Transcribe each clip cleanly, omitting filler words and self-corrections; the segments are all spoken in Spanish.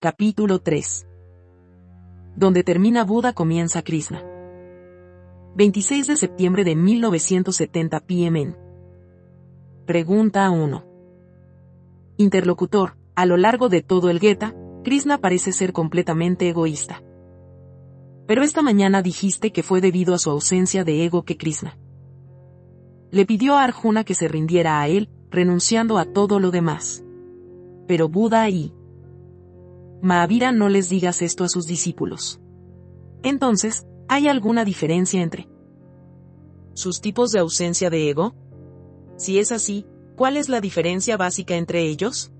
Capítulo 3. Donde termina Buda comienza Krishna. 26 de septiembre de 1970 p.m. Pregunta 1. Interlocutor: a lo largo de todo el Gita, Krishna parece ser completamente egoísta. Pero esta mañana dijiste que fue debido a su ausencia de ego que Krishna le pidió a Arjuna que se rindiera a él, renunciando a todo lo demás. Pero Buda y Mahavira no les digas esto a sus discípulos. Entonces, ¿hay alguna diferencia entre sus tipos de ausencia de ego? Si es así, ¿cuál es la diferencia básica entre ellos?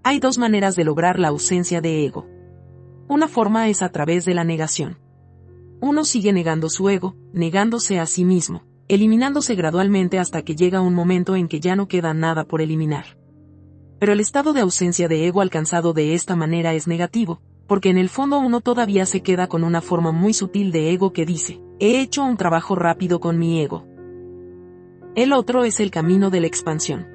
Hay dos maneras de lograr la ausencia de ego. Una forma es a través de la negación. Uno sigue negando su ego, negándose a sí mismo, eliminándose gradualmente hasta que llega un momento en que ya no queda nada por eliminar. Pero el estado de ausencia de ego alcanzado de esta manera es negativo, porque en el fondo uno todavía se queda con una forma muy sutil de ego que dice: he hecho un trabajo rápido con mi ego. El otro es el camino de la expansión.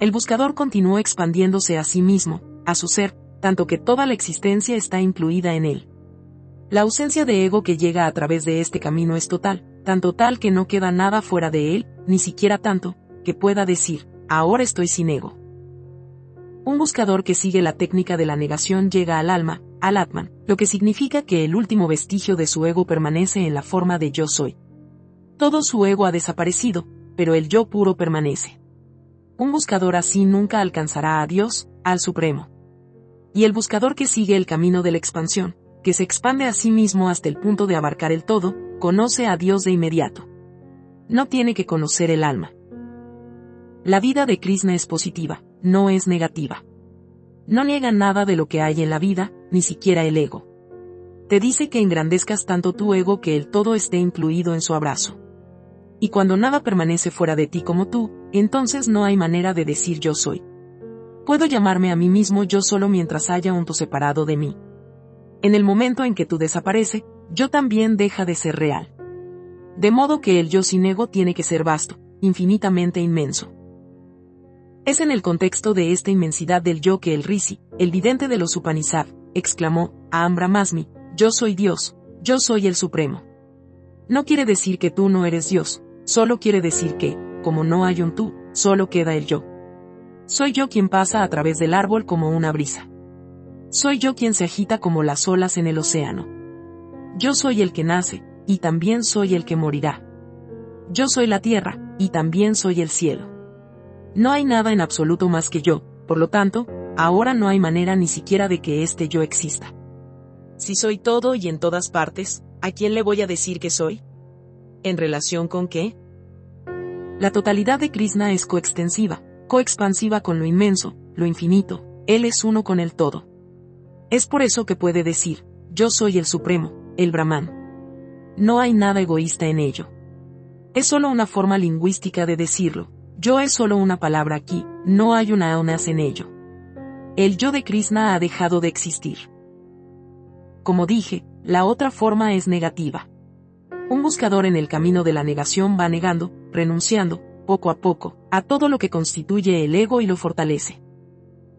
El buscador continúa expandiéndose a sí mismo, a su ser, tanto que toda la existencia está incluida en él. La ausencia de ego que llega a través de este camino es total, tan total que no queda nada fuera de él, ni siquiera tanto, que pueda decir: ahora estoy sin ego. Un buscador que sigue la técnica de la negación llega al alma, al Atman, lo que significa que el último vestigio de su ego permanece en la forma de yo soy. Todo su ego ha desaparecido, pero el yo puro permanece. Un buscador así nunca alcanzará a Dios, al Supremo. Y el buscador que sigue el camino de la expansión, que se expande a sí mismo hasta el punto de abarcar el todo, conoce a Dios de inmediato. No tiene que conocer el alma. La vida de Krishna es positiva, no es negativa. No niega nada de lo que hay en la vida, ni siquiera el ego. Te dice que engrandezcas tanto tu ego que el todo esté incluido en su abrazo. Y cuando nada permanece fuera de ti como tú, entonces no hay manera de decir yo soy. Puedo llamarme a mí mismo yo solo mientras haya un tú separado de mí. En el momento en que tú desaparece, yo también deja de ser real. De modo que el yo sin ego tiene que ser vasto, infinitamente inmenso. Es en el contexto de esta inmensidad del yo que el Rishi, el vidente de los Upanishad, exclamó: Aham Brahmasmi, yo soy Dios, yo soy el Supremo. No quiere decir que tú no eres Dios, solo quiere decir que, como no hay un tú, solo queda el yo. Soy yo quien pasa a través del árbol como una brisa. Soy yo quien se agita como las olas en el océano. Yo soy el que nace, y también soy el que morirá. Yo soy la tierra, y también soy el cielo. No hay nada en absoluto más que yo, por lo tanto, ahora no hay manera ni siquiera de que este yo exista. Si soy todo y en todas partes, ¿a quién le voy a decir que soy? ¿En relación con qué? La totalidad de Krishna es coextensiva, coexpansiva con lo inmenso, lo infinito, él es uno con el todo. Es por eso que puede decir: yo soy el Supremo, el Brahman. No hay nada egoísta en ello. Es solo una forma lingüística de decirlo. Yo es solo una palabra aquí, no hay una aunas en ello. El yo de Krishna ha dejado de existir. Como dije, la otra forma es negativa. Un buscador en el camino de la negación va negando, renunciando, poco a poco, a todo lo que constituye el ego y lo fortalece.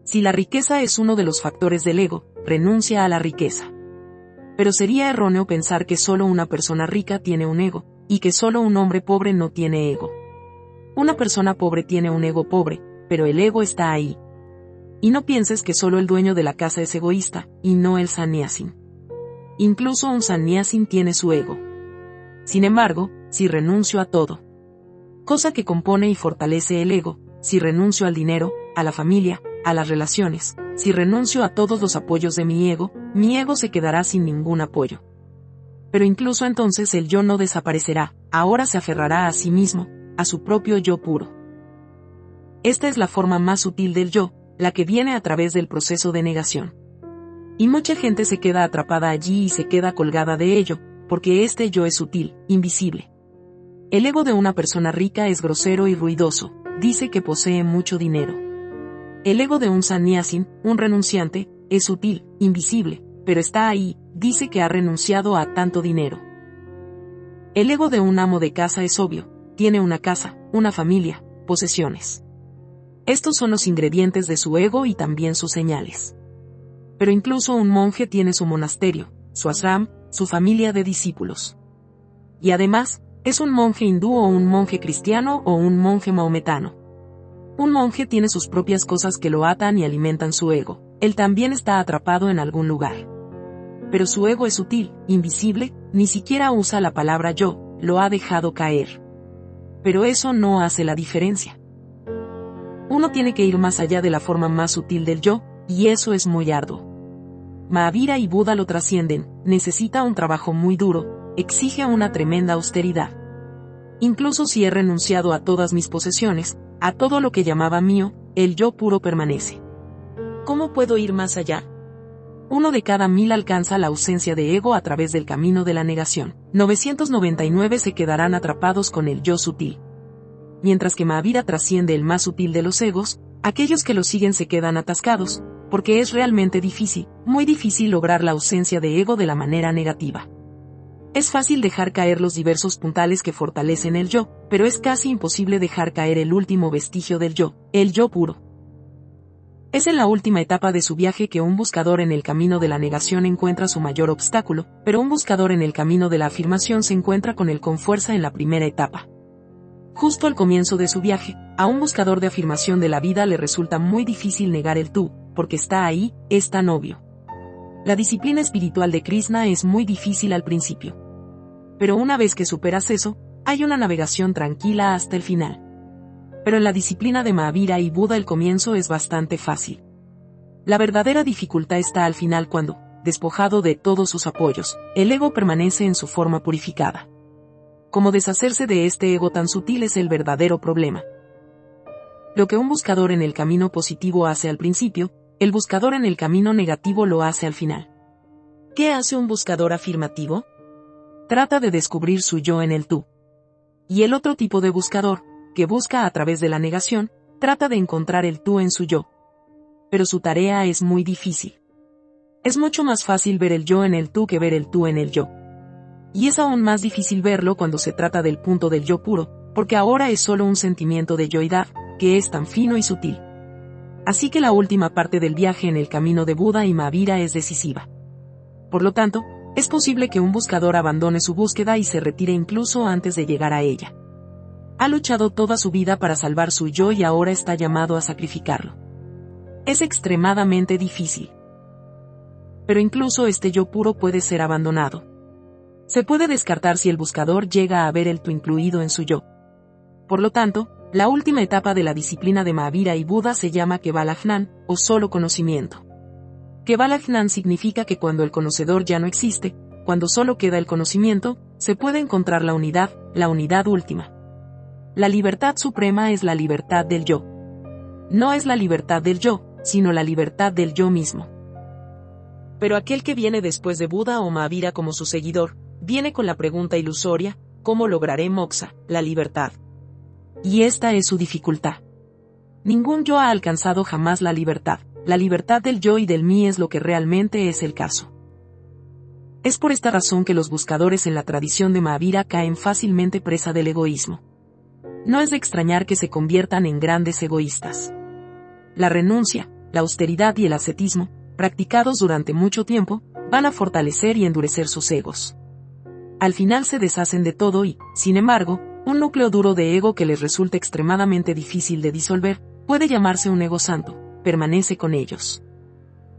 Si la riqueza es uno de los factores del ego, renuncia a la riqueza. Pero sería erróneo pensar que solo una persona rica tiene un ego, y que solo un hombre pobre no tiene ego. Una persona pobre tiene un ego pobre, pero el ego está ahí. Y no pienses que solo el dueño de la casa es egoísta, y no el sannyasin. Incluso un sannyasin tiene su ego. Sin embargo, si renuncio a todo, cosa que compone y fortalece el ego, si renuncio al dinero, a la familia, a las relaciones, si renuncio a todos los apoyos de mi ego se quedará sin ningún apoyo. Pero incluso entonces el yo no desaparecerá, ahora se aferrará a sí mismo, a su propio yo puro. Esta es la forma más sutil del yo, la que viene a través del proceso de negación. Y mucha gente se queda atrapada allí y se queda colgada de ello, porque este yo es sutil, invisible. El ego de una persona rica es grosero y ruidoso, dice que posee mucho dinero. El ego de un sannyasin, un renunciante, es sutil, invisible, pero está ahí, dice que ha renunciado a tanto dinero. El ego de un amo de casa es obvio, tiene una casa, una familia, posesiones. Estos son los ingredientes de su ego y también sus señales. Pero incluso un monje tiene su monasterio, su ashram, su familia de discípulos. Y además, es un monje hindú o un monje cristiano o un monje maometano. Un monje tiene sus propias cosas que lo atan y alimentan su ego. Él también está atrapado en algún lugar. Pero su ego es sutil, invisible, ni siquiera usa la palabra yo, lo ha dejado caer. Pero eso no hace la diferencia. Uno tiene que ir más allá de la forma más sutil del yo, y eso es muy arduo. Mahavira y Buda lo trascienden, necesita un trabajo muy duro, exige una tremenda austeridad. Incluso si he renunciado a todas mis posesiones, a todo lo que llamaba mío, el yo puro permanece. ¿Cómo puedo ir más allá? 1 de cada 1000 alcanza la ausencia de ego a través del camino de la negación. 999 se quedarán atrapados con el yo sutil. Mientras que Mahavira trasciende el más sutil de los egos, aquellos que lo siguen se quedan atascados, porque es realmente difícil, muy difícil lograr la ausencia de ego de la manera negativa. Es fácil dejar caer los diversos puntales que fortalecen el yo, pero es casi imposible dejar caer el último vestigio del yo, el yo puro. Es en la última etapa de su viaje que un buscador en el camino de la negación encuentra su mayor obstáculo, pero un buscador en el camino de la afirmación se encuentra con él con fuerza en la primera etapa. Justo al comienzo de su viaje, a un buscador de afirmación de la vida le resulta muy difícil negar el tú, porque está ahí, es tan obvio. La disciplina espiritual de Krishna es muy difícil al principio. Pero una vez que superas eso, hay una navegación tranquila hasta el final. Pero en la disciplina de Mahavira y Buda el comienzo es bastante fácil. La verdadera dificultad está al final cuando, despojado de todos sus apoyos, el ego permanece en su forma purificada. Cómo deshacerse de este ego tan sutil es el verdadero problema. Lo que un buscador en el camino positivo hace al principio, el buscador en el camino negativo lo hace al final. ¿Qué hace un buscador afirmativo? Trata de descubrir su yo en el tú. Y el otro tipo de buscador, que busca a través de la negación, trata de encontrar el tú en su yo. Pero su tarea es muy difícil. Es mucho más fácil ver el yo en el tú que ver el tú en el yo. Y es aún más difícil verlo cuando se trata del punto del yo puro, porque ahora es solo un sentimiento de yoidad, que es tan fino y sutil. Así que la última parte del viaje en el camino de Buda y Mahavira es decisiva. Por lo tanto, es posible que un buscador abandone su búsqueda y se retire incluso antes de llegar a ella. Ha luchado toda su vida para salvar su yo y ahora está llamado a sacrificarlo. Es extremadamente difícil. Pero incluso este yo puro puede ser abandonado. Se puede descartar si el buscador llega a ver el tú incluido en su yo. Por lo tanto, la última etapa de la disciplina de Mahavira y Buda se llama Kevalajnán, o solo conocimiento. Kevalajnán significa que cuando el conocedor ya no existe, cuando solo queda el conocimiento, se puede encontrar la unidad última. La libertad suprema es la libertad del yo. No es la libertad del yo, sino la libertad del yo mismo. Pero aquel que viene después de Buda o Mahavira como su seguidor, viene con la pregunta ilusoria, ¿cómo lograré moksha, la libertad? Y esta es su dificultad. Ningún yo ha alcanzado jamás la libertad del yo y del mí es lo que realmente es el caso. Es por esta razón que los buscadores en la tradición de Mahavira caen fácilmente presa del egoísmo. No es de extrañar que se conviertan en grandes egoístas. La renuncia, la austeridad y el ascetismo, practicados durante mucho tiempo, van a fortalecer y endurecer sus egos. Al final se deshacen de todo y, sin embargo, un núcleo duro de ego que les resulta extremadamente difícil de disolver, puede llamarse un ego santo, permanece con ellos.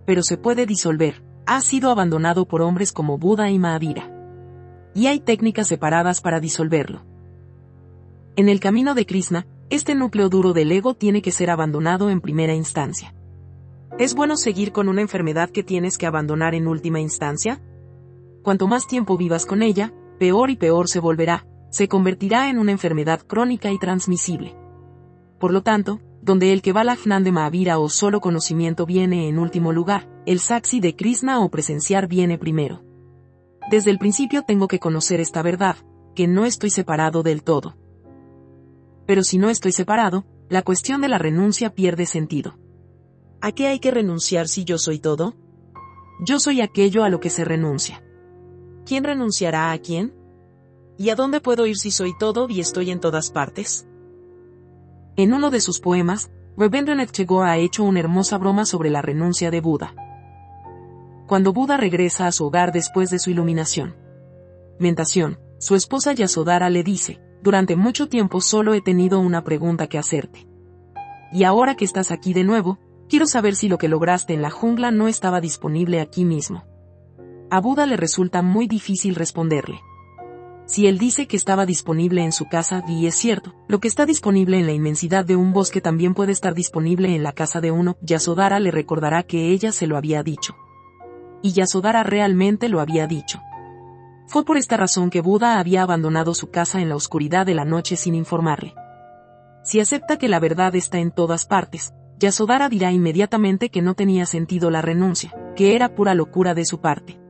Pero se puede disolver, ha sido abandonado por hombres como Buda y Mahavira. Y hay técnicas separadas para disolverlo. En el camino de Krishna, este núcleo duro del ego tiene que ser abandonado en primera instancia. ¿Es bueno seguir con una enfermedad que tienes que abandonar en última instancia? Cuanto más tiempo vivas con ella, peor y peor se volverá, se convertirá en una enfermedad crónica y transmisible. Por lo tanto, donde el Kevalajnán de Mahavira o solo conocimiento viene en último lugar, el Saksi de Krishna o presenciar viene primero. Desde el principio tengo que conocer esta verdad, que no estoy separado del todo. Pero si no estoy separado, la cuestión de la renuncia pierde sentido. ¿A qué hay que renunciar si yo soy todo? Yo soy aquello a lo que se renuncia. ¿Quién renunciará a quién? ¿Y a dónde puedo ir si soy todo y estoy en todas partes? En uno de sus poemas, Rabindranath Tagore ha hecho una hermosa broma sobre la renuncia de Buda. Cuando Buda regresa a su hogar después de su iluminación. Mentación, su esposa Yasodhara le dice, durante mucho tiempo solo he tenido una pregunta que hacerte. Y ahora que estás aquí de nuevo, quiero saber si lo que lograste en la jungla no estaba disponible aquí mismo. A Buda le resulta muy difícil responderle. Si él dice que estaba disponible en su casa, y es cierto, lo que está disponible en la inmensidad de un bosque también puede estar disponible en la casa de uno, Yasodhara le recordará que ella se lo había dicho. Y Yasodhara realmente lo había dicho. Fue por esta razón que Buda había abandonado su casa en la oscuridad de la noche sin informarle. Si acepta que la verdad está en todas partes, Yasodhara dirá inmediatamente que no tenía sentido la renuncia, que era pura locura de su parte.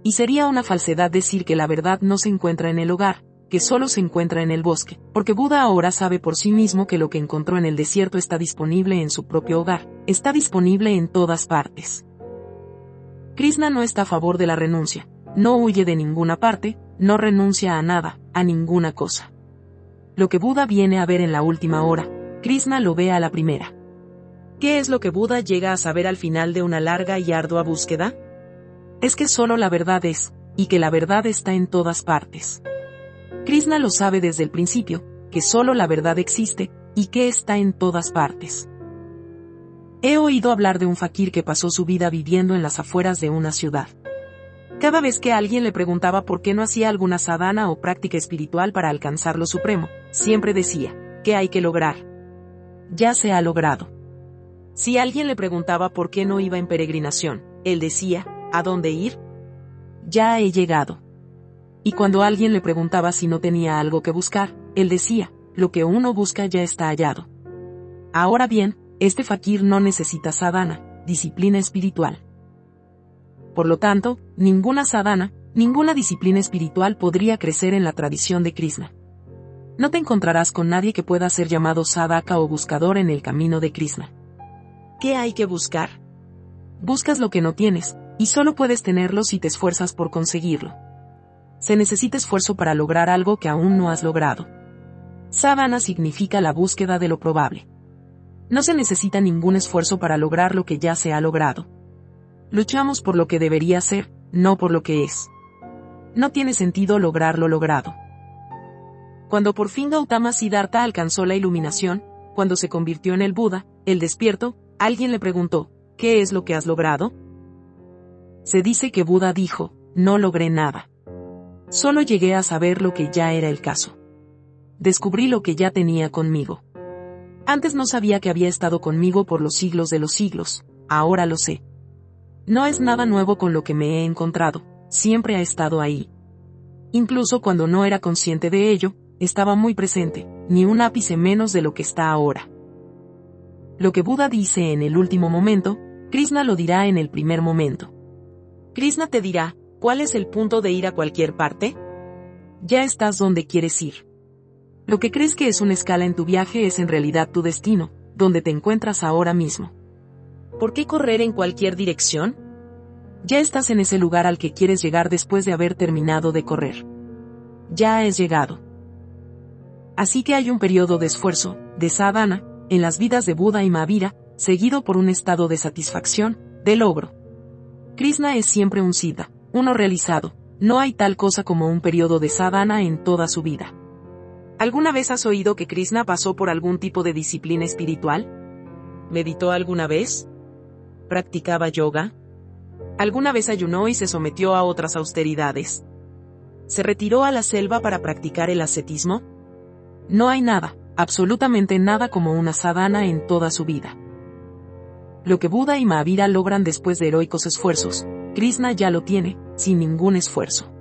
Y sería una falsedad decir que la verdad no se encuentra en el hogar, que solo se encuentra en el bosque, porque Buda ahora sabe por sí mismo que lo que encontró en el desierto está disponible en su propio hogar, está disponible en todas partes. Krishna no está a favor de la renuncia, no huye de ninguna parte, no renuncia a nada, a ninguna cosa. Lo que Buda viene a ver en la última hora, Krishna lo ve a la primera. ¿Qué es lo que Buda llega a saber al final de una larga y ardua búsqueda? Es que solo la verdad es, y que la verdad está en todas partes. Krishna lo sabe desde el principio, que solo la verdad existe, y que está en todas partes. He oído hablar de un fakir que pasó su vida viviendo en las afueras de una ciudad. Cada vez que alguien le preguntaba por qué no hacía alguna sadhana o práctica espiritual para alcanzar lo supremo, siempre decía, ¿qué hay que lograr? Ya se ha logrado. Si alguien le preguntaba por qué no iba en peregrinación, él decía, ¿a dónde ir? Ya he llegado. Y cuando alguien le preguntaba si no tenía algo que buscar, él decía, lo que uno busca ya está hallado. Ahora bien, este fakir no necesita sadhana, disciplina espiritual. Por lo tanto, ninguna sadhana, ninguna disciplina espiritual podría crecer en la tradición de Krishna. No te encontrarás con nadie que pueda ser llamado sadhaka o buscador en el camino de Krishna. ¿Qué hay que buscar? Buscas lo que no tienes, y solo puedes tenerlo si te esfuerzas por conseguirlo. Se necesita esfuerzo para lograr algo que aún no has logrado. Sadhana significa la búsqueda de lo probable. No se necesita ningún esfuerzo para lograr lo que ya se ha logrado. Luchamos por lo que debería ser, no por lo que es. No tiene sentido lograr lo logrado. Cuando por fin Gautama Siddhartha alcanzó la iluminación, cuando se convirtió en el Buda, el despierto, alguien le preguntó, ¿qué es lo que has logrado? Se dice que Buda dijo, no logré nada. Solo llegué a saber lo que ya era el caso. Descubrí lo que ya tenía conmigo. Antes no sabía que había estado conmigo por los siglos de los siglos, ahora lo sé. No es nada nuevo con lo que me he encontrado, siempre ha estado ahí. Incluso cuando no era consciente de ello, estaba muy presente, ni un ápice menos de lo que está ahora. Lo que Buda dice en el último momento, Krishna lo dirá en el primer momento. Krishna te dirá, ¿cuál es el punto de ir a cualquier parte? Ya estás donde quieres ir. Lo que crees que es una escala en tu viaje es en realidad tu destino, donde te encuentras ahora mismo. ¿Por qué correr en cualquier dirección? Ya estás en ese lugar al que quieres llegar después de haber terminado de correr. Ya has llegado. Así que hay un periodo de esfuerzo, de sadhana, en las vidas de Buda y Mahavira, seguido por un estado de satisfacción, de logro. Krishna es siempre un siddha, uno realizado, no hay tal cosa como un periodo de sadhana en toda su vida. ¿Alguna vez has oído que Krishna pasó por algún tipo de disciplina espiritual? ¿Meditó alguna vez? ¿Practicaba yoga? ¿Alguna vez ayunó y se sometió a otras austeridades? ¿Se retiró a la selva para practicar el ascetismo? No hay nada, absolutamente nada como una sadhana en toda su vida. Lo que Buda y Mahavira logran después de heroicos esfuerzos, Krishna ya lo tiene, sin ningún esfuerzo.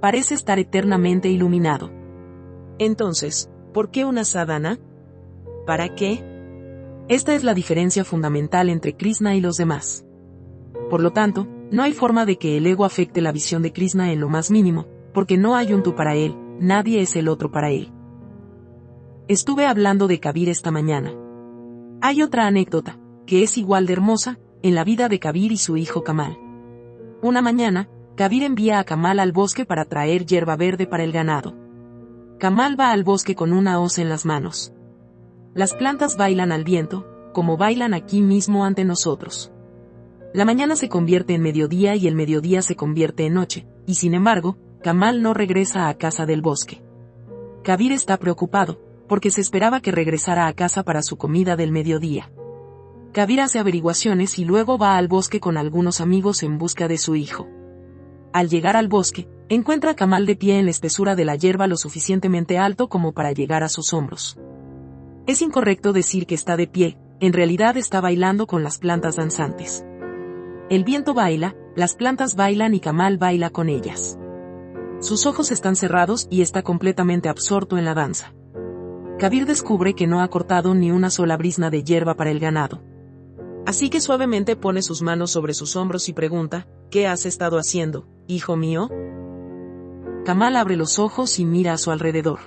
Parece estar eternamente iluminado. Entonces, ¿por qué una sadhana? ¿Para qué? Esta es la diferencia fundamental entre Krishna y los demás. Por lo tanto, no hay forma de que el ego afecte la visión de Krishna en lo más mínimo, porque no hay un tú para él, nadie es el otro para él. Estuve hablando de Kabir esta mañana. Hay otra anécdota, que es igual de hermosa, en la vida de Kabir y su hijo Kamal. Una mañana, Kabir envía a Kamal al bosque para traer hierba verde para el ganado. Kamal va al bosque con una hoz en las manos. Las plantas bailan al viento, como bailan aquí mismo ante nosotros. La mañana se convierte en mediodía y el mediodía se convierte en noche, y sin embargo, Kamal no regresa a casa del bosque. Kabir está preocupado, porque se esperaba que regresara a casa para su comida del mediodía. Kabir hace averiguaciones y luego va al bosque con algunos amigos en busca de su hijo. Al llegar al bosque, encuentra a Kamal de pie en la espesura de la hierba lo suficientemente alto como para llegar a sus hombros. Es incorrecto decir que está de pie, en realidad está bailando con las plantas danzantes. El viento baila, las plantas bailan y Kamal baila con ellas. Sus ojos están cerrados y está completamente absorto en la danza. Kabir descubre que no ha cortado ni una sola brizna de hierba para el ganado. Así que suavemente pone sus manos sobre sus hombros y pregunta, ¿qué has estado haciendo, hijo mío? Kamal abre los ojos y mira a su alrededor.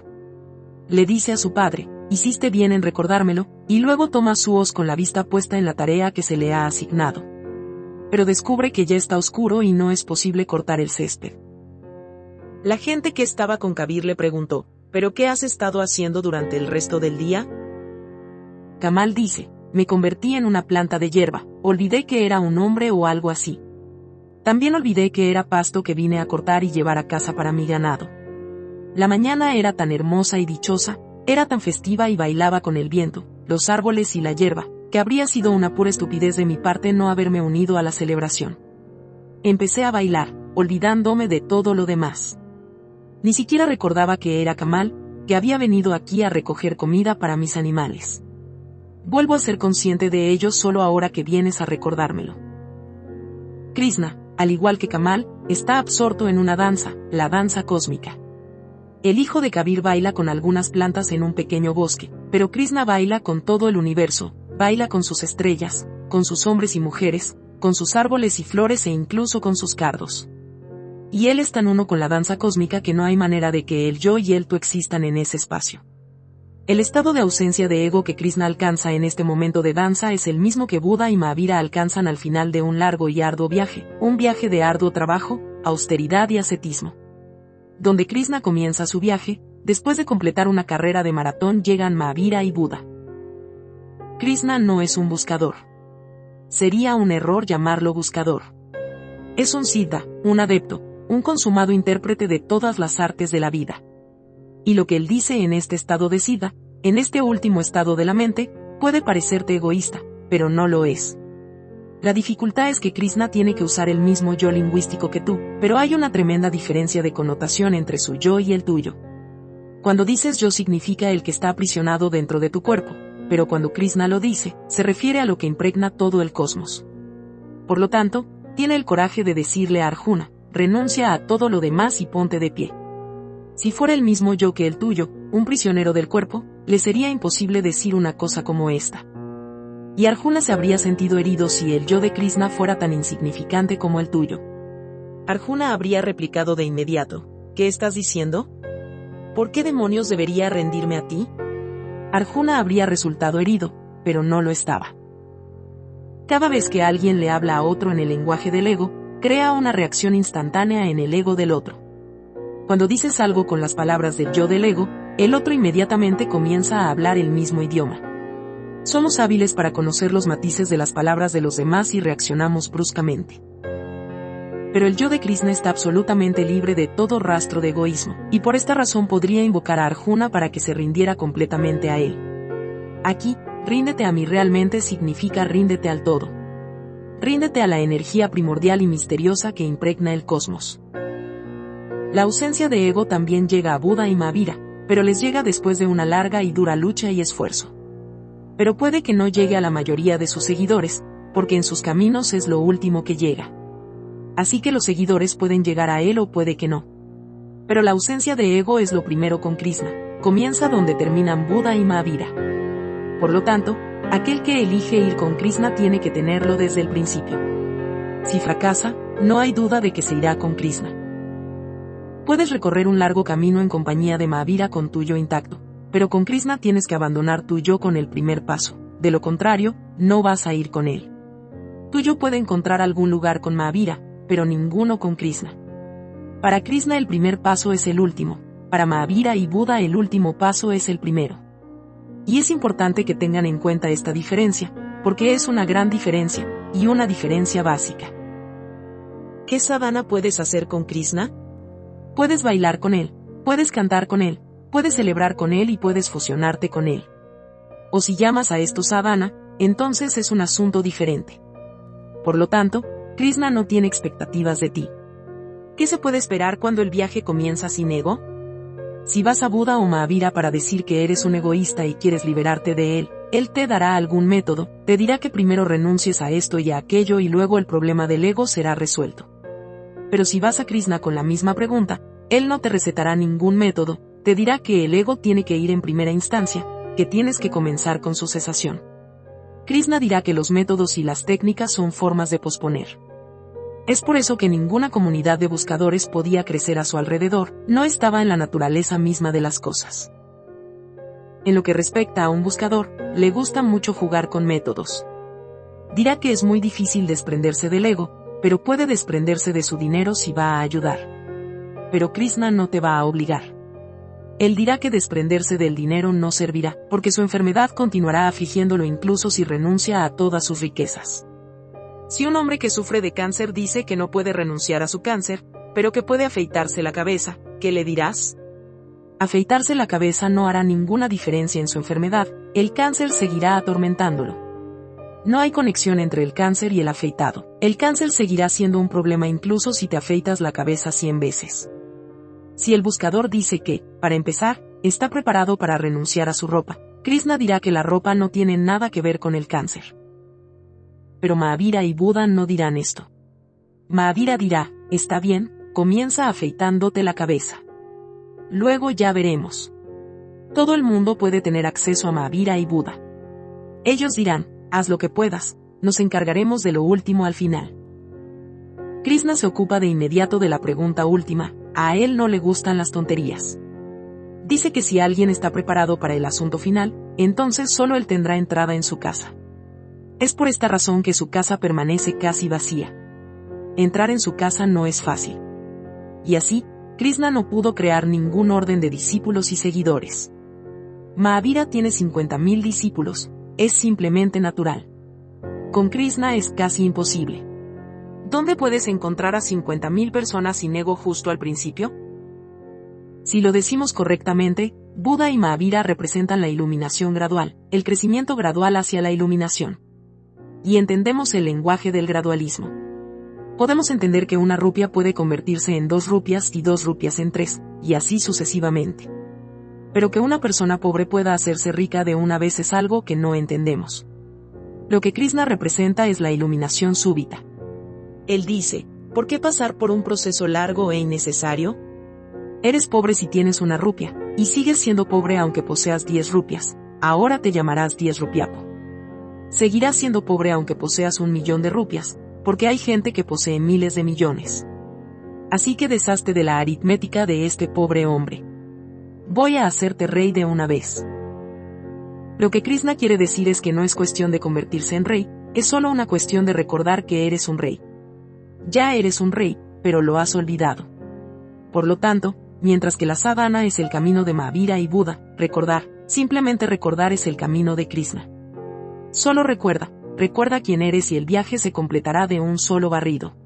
Le dice a su padre, hiciste bien en recordármelo, y luego toma su hoz con la vista puesta en la tarea que se le ha asignado. Pero descubre que ya está oscuro y no es posible cortar el césped. La gente que estaba con Kabir le preguntó, ¿pero qué has estado haciendo durante el resto del día? Kamal dice, me convertí en una planta de hierba, olvidé que era un hombre o algo así. También olvidé que era pasto que vine a cortar y llevar a casa para mi ganado. La mañana era tan hermosa y dichosa, era tan festiva y bailaba con el viento, los árboles y la hierba, que habría sido una pura estupidez de mi parte no haberme unido a la celebración. Empecé a bailar, olvidándome de todo lo demás. Ni siquiera recordaba que era Kamal, que había venido aquí a recoger comida para mis animales. Vuelvo a ser consciente de ello solo ahora que vienes a recordármelo. Krishna, al igual que Kamal, está absorto en una danza, la danza cósmica. El hijo de Kabir baila con algunas plantas en un pequeño bosque, pero Krishna baila con todo el universo, baila con sus estrellas, con sus hombres y mujeres, con sus árboles y flores e incluso con sus cardos. Y él es tan uno con la danza cósmica que no hay manera de que el yo y el tú existan en ese espacio. El estado de ausencia de ego que Krishna alcanza en este momento de danza es el mismo que Buda y Mahavira alcanzan al final de un largo y arduo viaje, un viaje de arduo trabajo, austeridad y ascetismo. Donde Krishna comienza su viaje, después de completar una carrera de maratón llegan Mahavira y Buda. Krishna no es un buscador. Sería un error llamarlo buscador. Es un siddha, un adepto, un consumado intérprete de todas las artes de la vida. Y lo que él dice en este estado de siddha, en este último estado de la mente, puede parecerte egoísta, pero no lo es. La dificultad es que Krishna tiene que usar el mismo yo lingüístico que tú, pero hay una tremenda diferencia de connotación entre su yo y el tuyo. Cuando dices yo significa el que está aprisionado dentro de tu cuerpo, pero cuando Krishna lo dice, se refiere a lo que impregna todo el cosmos. Por lo tanto, tiene el coraje de decirle a Arjuna, renuncia a todo lo demás y ponte de pie. Si fuera el mismo yo que el tuyo, un prisionero del cuerpo, le sería imposible decir una cosa como esta. Y Arjuna se habría sentido herido si el yo de Krishna fuera tan insignificante como el tuyo. Arjuna habría replicado de inmediato, ¿qué estás diciendo? ¿Por qué demonios debería rendirme a ti? Arjuna habría resultado herido, pero no lo estaba. Cada vez que alguien le habla a otro en el lenguaje del ego, crea una reacción instantánea en el ego del otro. Cuando dices algo con las palabras del yo del ego, el otro inmediatamente comienza a hablar el mismo idioma. Somos hábiles para conocer los matices de las palabras de los demás y reaccionamos bruscamente. Pero el yo de Krishna está absolutamente libre de todo rastro de egoísmo, y por esta razón podría invocar a Arjuna para que se rindiera completamente a él. Aquí, ríndete a mí realmente significa ríndete al todo. Ríndete a la energía primordial y misteriosa que impregna el cosmos. La ausencia de ego también llega a Buda y Mahavira, pero les llega después de una larga y dura lucha y esfuerzo. Pero puede que no llegue a la mayoría de sus seguidores, porque en sus caminos es lo último que llega. Así que los seguidores pueden llegar a él o puede que no. Pero la ausencia de ego es lo primero con Krishna, comienza donde terminan Buda y Mahavira. Por lo tanto, aquel que elige ir con Krishna tiene que tenerlo desde el principio. Si fracasa, no hay duda de que se irá con Krishna. Puedes recorrer un largo camino en compañía de Mahavira con tu yo intacto, pero con Krishna tienes que abandonar tu yo con el primer paso, de lo contrario, no vas a ir con él. Tu yo puede encontrar algún lugar con Mahavira, pero ninguno con Krishna. Para Krishna el primer paso es el último, para Mahavira y Buda el último paso es el primero. Y es importante que tengan en cuenta esta diferencia, porque es una gran diferencia, y una diferencia básica. ¿Qué sadhana puedes hacer con Krishna? Puedes bailar con él, puedes cantar con él, puedes celebrar con él y puedes fusionarte con él. O si llamas a esto sadhana, entonces es un asunto diferente. Por lo tanto, Krishna no tiene expectativas de ti. ¿Qué se puede esperar cuando el viaje comienza sin ego? Si vas a Buda o Mahavira para decir que eres un egoísta y quieres liberarte de él, él te dará algún método, te dirá que primero renuncies a esto y a aquello y luego el problema del ego será resuelto. Pero si vas a Krishna con la misma pregunta, él no te recetará ningún método, te dirá que el ego tiene que ir en primera instancia, que tienes que comenzar con su cesación. Krishna dirá que los métodos y las técnicas son formas de posponer. Es por eso que ninguna comunidad de buscadores podía crecer a su alrededor, no estaba en la naturaleza misma de las cosas. En lo que respecta a un buscador, le gusta mucho jugar con métodos. Dirá que es muy difícil desprenderse del ego, pero puede desprenderse de su dinero si va a ayudar. Pero Krishna no te va a obligar. Él dirá que desprenderse del dinero no servirá, porque su enfermedad continuará afligiéndolo incluso si renuncia a todas sus riquezas. Si un hombre que sufre de cáncer dice que no puede renunciar a su cáncer, pero que puede afeitarse la cabeza, ¿qué le dirás? Afeitarse la cabeza no hará ninguna diferencia en su enfermedad, el cáncer seguirá atormentándolo. No hay conexión entre el cáncer y el afeitado. El cáncer seguirá siendo un problema incluso si te afeitas la cabeza 100 veces. Si el buscador dice que, para empezar, está preparado para renunciar a su ropa, Krishna dirá que la ropa no tiene nada que ver con el cáncer. Pero Mahavira y Buda no dirán esto. Mahavira dirá, está bien, comienza afeitándote la cabeza. Luego ya veremos. Todo el mundo puede tener acceso a Mahavira y Buda. Ellos dirán, haz lo que puedas, nos encargaremos de lo último al final. Krishna se ocupa de inmediato de la pregunta última, a él no le gustan las tonterías. Dice que si alguien está preparado para el asunto final, entonces solo él tendrá entrada en su casa. Es por esta razón que su casa permanece casi vacía. Entrar en su casa no es fácil. Y así, Krishna no pudo crear ningún orden de discípulos y seguidores. Mahavira tiene 50.000 discípulos, es simplemente natural. Con Krishna es casi imposible. ¿Dónde puedes encontrar a 50.000 personas sin ego justo al principio? Si lo decimos correctamente, Buda y Mahavira representan la iluminación gradual, el crecimiento gradual hacia la iluminación. Y entendemos el lenguaje del gradualismo. Podemos entender que una rupia puede convertirse en 2 rupias y 2 rupias en 3, y así sucesivamente. Pero que una persona pobre pueda hacerse rica de una vez es algo que no entendemos. Lo que Krishna representa es la iluminación súbita. Él dice, ¿por qué pasar por un proceso largo e innecesario? Eres pobre si tienes una rupia, y sigues siendo pobre aunque poseas 10 rupias, ahora te llamarás 10 rupiapo. Seguirás siendo pobre aunque poseas 1.000.000 de rupias, porque hay gente que posee miles de millones. Así que deshazte de la aritmética de este pobre hombre. Voy a hacerte rey de una vez. Lo que Krishna quiere decir es que no es cuestión de convertirse en rey, es solo una cuestión de recordar que eres un rey. Ya eres un rey, pero lo has olvidado. Por lo tanto, mientras que la sadhana es el camino de Mahavira y Buda, simplemente recordar es el camino de Krishna. Solo recuerda quién eres y el viaje se completará de un solo barrido.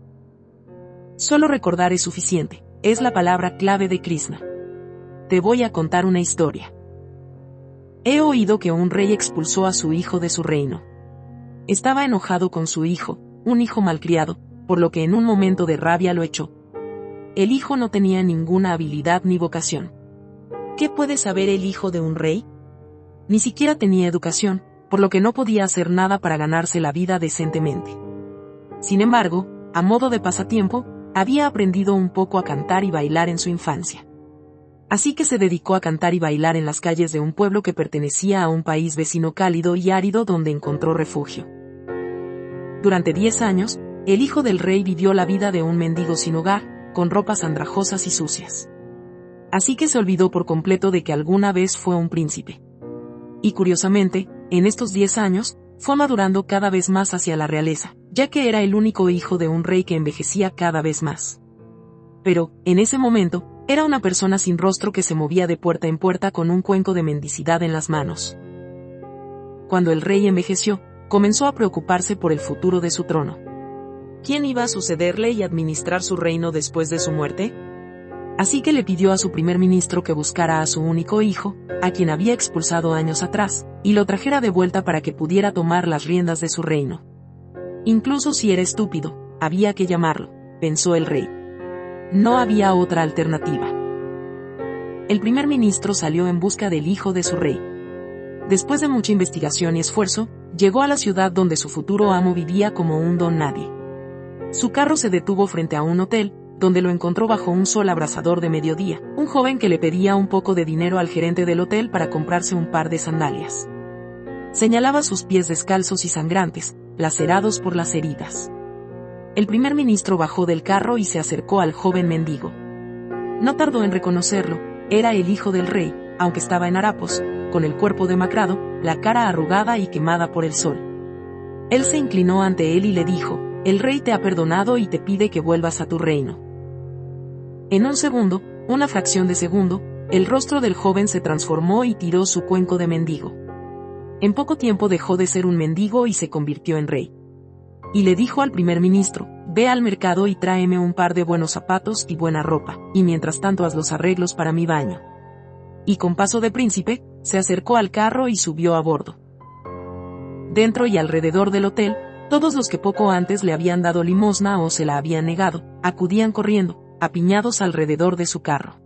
Solo recordar es suficiente, es la palabra clave de Krishna. Te voy a contar una historia. He oído que un rey expulsó a su hijo de su reino. Estaba enojado con su hijo, un hijo malcriado, por lo que en un momento de rabia lo echó. El hijo no tenía ninguna habilidad ni vocación. ¿Qué puede saber el hijo de un rey? Ni siquiera tenía educación, por lo que no podía hacer nada para ganarse la vida decentemente. Sin embargo, a modo de pasatiempo, había aprendido un poco a cantar y bailar en su infancia. Así que se dedicó a cantar y bailar en las calles de un pueblo que pertenecía a un país vecino cálido y árido donde encontró refugio. Durante 10 años, el hijo del rey vivió la vida de un mendigo sin hogar, con ropas andrajosas y sucias. Así que se olvidó por completo de que alguna vez fue un príncipe. Y curiosamente, en estos 10 años, fue madurando cada vez más hacia la realeza, ya que era el único hijo de un rey que envejecía cada vez más. Pero, en ese momento, era una persona sin rostro que se movía de puerta en puerta con un cuenco de mendicidad en las manos. Cuando el rey envejeció, comenzó a preocuparse por el futuro de su trono. ¿Quién iba a sucederle y administrar su reino después de su muerte? Así que le pidió a su primer ministro que buscara a su único hijo, a quien había expulsado años atrás, y lo trajera de vuelta para que pudiera tomar las riendas de su reino. Incluso si era estúpido, había que llamarlo, pensó el rey. No había otra alternativa. El primer ministro salió en busca del hijo de su rey. Después de mucha investigación y esfuerzo, llegó a la ciudad donde su futuro amo vivía como un don nadie. Su carro se detuvo frente a un hotel, donde lo encontró bajo un sol abrasador de mediodía, un joven que le pedía un poco de dinero al gerente del hotel para comprarse un par de sandalias. Señalaba sus pies descalzos y sangrantes, lacerados por las heridas. El primer ministro bajó del carro y se acercó al joven mendigo. No tardó en reconocerlo, era el hijo del rey, aunque estaba en harapos, con el cuerpo demacrado, la cara arrugada y quemada por el sol. Él se inclinó ante él y le dijo: «El rey te ha perdonado y te pide que vuelvas a tu reino». En un segundo, una fracción de segundo, el rostro del joven se transformó y tiró su cuenco de mendigo. En poco tiempo dejó de ser un mendigo y se convirtió en rey. Y le dijo al primer ministro: «Ve al mercado y tráeme un par de buenos zapatos y buena ropa, y mientras tanto haz los arreglos para mi baño». Y con paso de príncipe, se acercó al carro y subió a bordo. Dentro y alrededor del hotel, todos los que poco antes le habían dado limosna o se la habían negado, acudían corriendo, apiñados alrededor de su carro.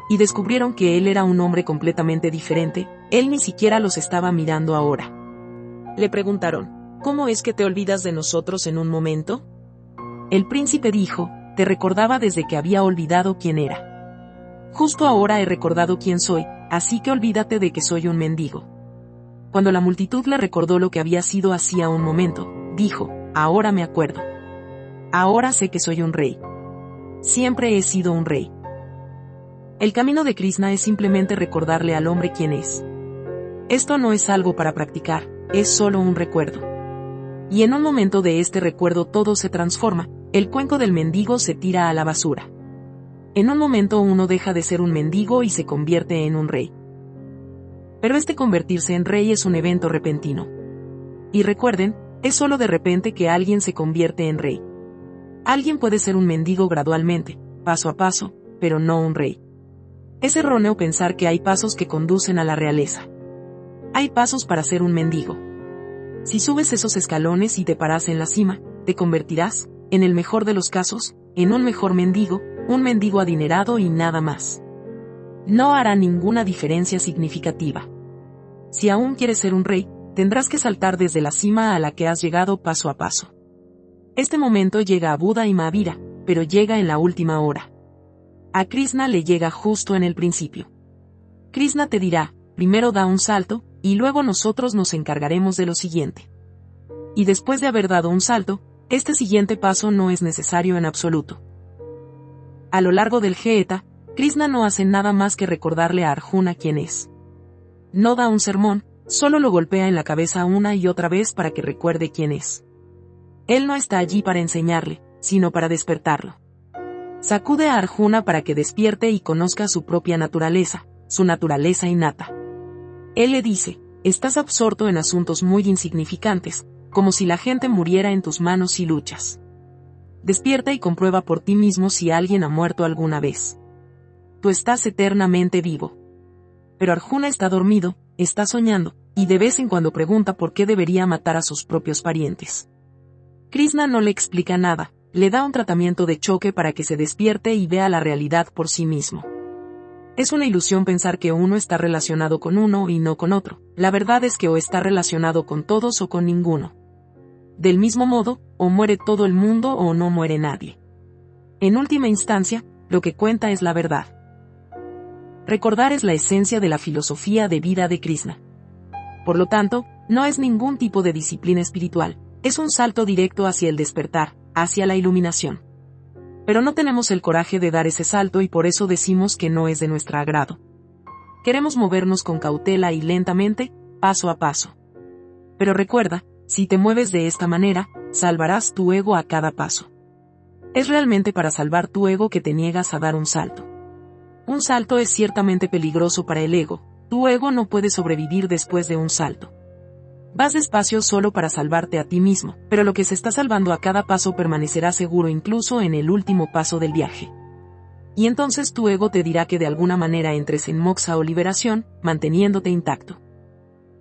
Y descubrieron que él era un hombre completamente diferente, él ni siquiera los estaba mirando ahora. Le preguntaron: «¿Cómo es que te olvidas de nosotros en un momento?». El príncipe dijo: «Te recordaba desde que había olvidado quién era. Justo ahora he recordado quién soy, así que olvídate de que soy un mendigo». Cuando la multitud le recordó lo que había sido hacía un momento, dijo: «Ahora me acuerdo. Ahora sé que soy un rey. Siempre he sido un rey». El camino de Krishna es simplemente recordarle al hombre quién es. Esto no es algo para practicar, es solo un recuerdo. Y en un momento de este recuerdo todo se transforma, el cuenco del mendigo se tira a la basura. En un momento uno deja de ser un mendigo y se convierte en un rey. Pero este convertirse en rey es un evento repentino. Y recuerden, es solo de repente que alguien se convierte en rey. Alguien puede ser un mendigo gradualmente, paso a paso, pero no un rey. Es erróneo pensar que hay pasos que conducen a la realeza. Hay pasos para ser un mendigo. Si subes esos escalones y te paras en la cima, te convertirás, en el mejor de los casos, en un mejor mendigo, un mendigo adinerado y nada más. No hará ninguna diferencia significativa. Si aún quieres ser un rey, tendrás que saltar desde la cima a la que has llegado paso a paso. Este momento llega a Buda y Mahavira, pero llega en la última hora. A Krishna le llega justo en el principio. Krishna te dirá: primero da un salto, y luego nosotros nos encargaremos de lo siguiente. Y después de haber dado un salto, este siguiente paso no es necesario en absoluto. A lo largo del Gita, Krishna no hace nada más que recordarle a Arjuna quién es. No da un sermón, solo lo golpea en la cabeza una y otra vez para que recuerde quién es. Él no está allí para enseñarle, sino para despertarlo. Sacude a Arjuna para que despierte y conozca su propia naturaleza, su naturaleza innata. Él le dice: estás absorto en asuntos muy insignificantes, como si la gente muriera en tus manos si luchas. Despierta y comprueba por ti mismo si alguien ha muerto alguna vez. Tú estás eternamente vivo. Pero Arjuna está dormido, está soñando, y de vez en cuando pregunta por qué debería matar a sus propios parientes. Krishna no le explica nada, le da un tratamiento de choque para que se despierte y vea la realidad por sí mismo. Es una ilusión pensar que uno está relacionado con uno y no con otro. La verdad es que o está relacionado con todos o con ninguno. Del mismo modo, o muere todo el mundo o no muere nadie. En última instancia, lo que cuenta es la verdad. Recordar es la esencia de la filosofía de vida de Krishna. Por lo tanto, no es ningún tipo de disciplina espiritual, es un salto directo hacia el despertar, hacia la iluminación. Pero no tenemos el coraje de dar ese salto y por eso decimos que no es de nuestro agrado. Queremos movernos con cautela y lentamente, paso a paso. Pero recuerda, si te mueves de esta manera, salvarás tu ego a cada paso. Es realmente para salvar tu ego que te niegas a dar un salto. Un salto es ciertamente peligroso para el ego, tu ego no puede sobrevivir después de un salto. Vas despacio solo para salvarte a ti mismo, pero lo que se está salvando a cada paso permanecerá seguro incluso en el último paso del viaje. Y entonces tu ego te dirá que de alguna manera entres en moksha o liberación, manteniéndote intacto.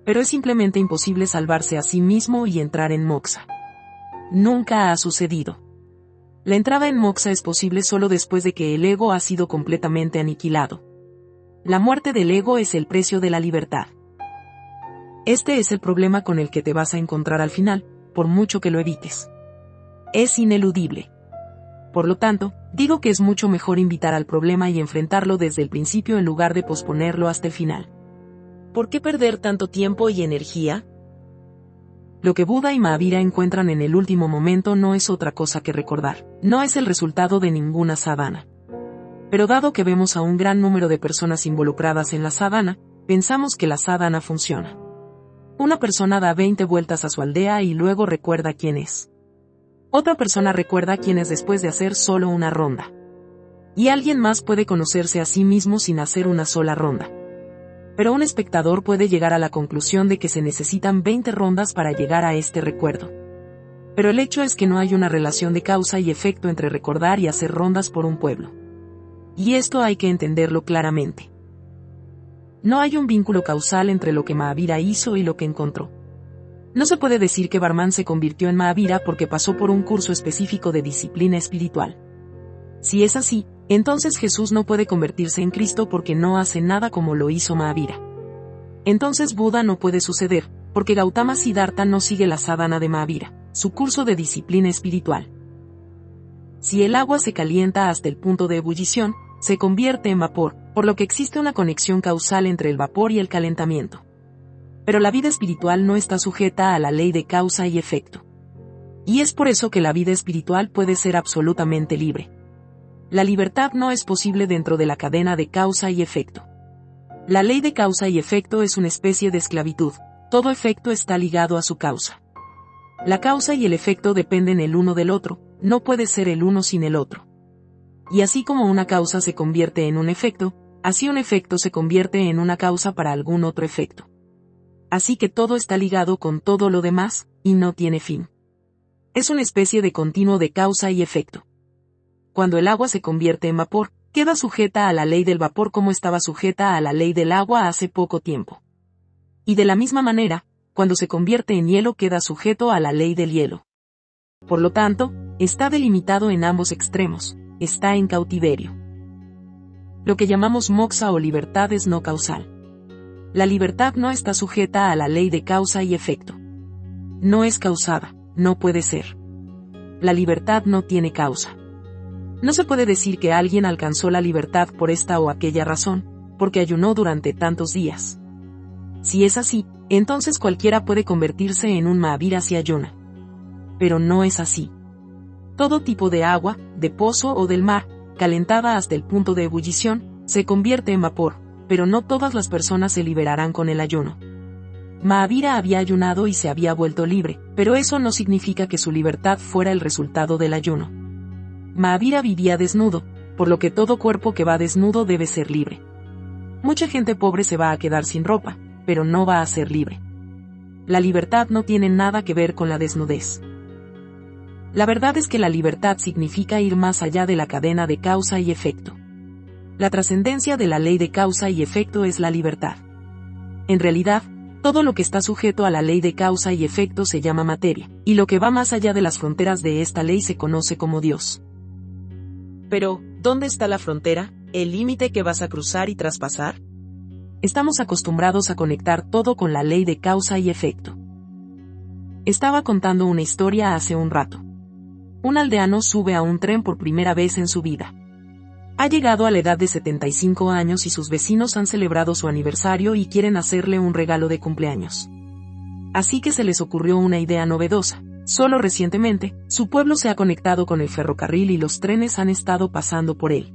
Pero es simplemente imposible salvarse a sí mismo y entrar en moksha. Nunca ha sucedido. La entrada en moksha es posible solo después de que el ego ha sido completamente aniquilado. La muerte del ego es el precio de la libertad. Este es el problema con el que te vas a encontrar al final, por mucho que lo evites. Es ineludible. Por lo tanto, digo que es mucho mejor invitar al problema y enfrentarlo desde el principio en lugar de posponerlo hasta el final. ¿Por qué perder tanto tiempo y energía? Lo que Buda y Mahavira encuentran en el último momento no es otra cosa que recordar, no es el resultado de ninguna sadhana. Pero dado que vemos a un gran número de personas involucradas en la sadhana, pensamos que la sadhana funciona. Una persona da 20 vueltas a su aldea y luego recuerda quién es. Otra persona recuerda quién es después de hacer solo una ronda. Y alguien más puede conocerse a sí mismo sin hacer una sola ronda. Pero un espectador puede llegar a la conclusión de que se necesitan 20 rondas para llegar a este recuerdo. Pero el hecho es que no hay una relación de causa y efecto entre recordar y hacer rondas por un pueblo. Y esto hay que entenderlo claramente. No hay un vínculo causal entre lo que Mahavira hizo y lo que encontró. No se puede decir que Varman se convirtió en Mahavira porque pasó por un curso específico de disciplina espiritual. Si es así, entonces Jesús no puede convertirse en Cristo porque no hace nada como lo hizo Mahavira. Entonces Buda no puede suceder, porque Gautama Siddhartha no sigue la sadhana de Mahavira, su curso de disciplina espiritual. Si el agua se calienta hasta el punto de ebullición, se convierte en vapor, por lo que existe una conexión causal entre el vapor y el calentamiento. Pero la vida espiritual no está sujeta a la ley de causa y efecto. Y es por eso que la vida espiritual puede ser absolutamente libre. La libertad no es posible dentro de la cadena de causa y efecto. La ley de causa y efecto es una especie de esclavitud, todo efecto está ligado a su causa. La causa y el efecto dependen el uno del otro, no puede ser el uno sin el otro. Y así como una causa se convierte en un efecto, así un efecto se convierte en una causa para algún otro efecto. Así que todo está ligado con todo lo demás, y no tiene fin. Es una especie de continuo de causa y efecto. Cuando el agua se convierte en vapor, queda sujeta a la ley del vapor como estaba sujeta a la ley del agua hace poco tiempo. Y de la misma manera, cuando se convierte en hielo queda sujeto a la ley del hielo. Por lo tanto, está delimitado en ambos extremos, está en cautiverio. Lo que llamamos moksha o libertad es no causal. La libertad no está sujeta a la ley de causa y efecto. No es causada, no puede ser. La libertad no tiene causa. No se puede decir que alguien alcanzó la libertad por esta o aquella razón, porque ayunó durante tantos días. Si es así, entonces cualquiera puede convertirse en un Mahavira si ayuna. Pero no es así. Todo tipo de agua, de pozo o del mar, calentada hasta el punto de ebullición, se convierte en vapor, pero no todas las personas se liberarán con el ayuno. Mahavira había ayunado y se había vuelto libre, pero eso no significa que su libertad fuera el resultado del ayuno. Mahavira vivía desnudo, por lo que todo cuerpo que va desnudo debe ser libre. Mucha gente pobre se va a quedar sin ropa, pero no va a ser libre. La libertad no tiene nada que ver con la desnudez. La verdad es que la libertad significa ir más allá de la cadena de causa y efecto. La trascendencia de la ley de causa y efecto es la libertad. En realidad, todo lo que está sujeto a la ley de causa y efecto se llama materia, y lo que va más allá de las fronteras de esta ley se conoce como Dios. Pero, ¿dónde está la frontera, el límite que vas a cruzar y traspasar? Estamos acostumbrados a conectar todo con la ley de causa y efecto. Estaba contando una historia hace un rato. Un aldeano sube a un tren por primera vez en su vida. Ha llegado a la edad de 75 años y sus vecinos han celebrado su aniversario y quieren hacerle un regalo de cumpleaños. Así que se les ocurrió una idea novedosa. Solo recientemente, su pueblo se ha conectado con el ferrocarril y los trenes han estado pasando por él.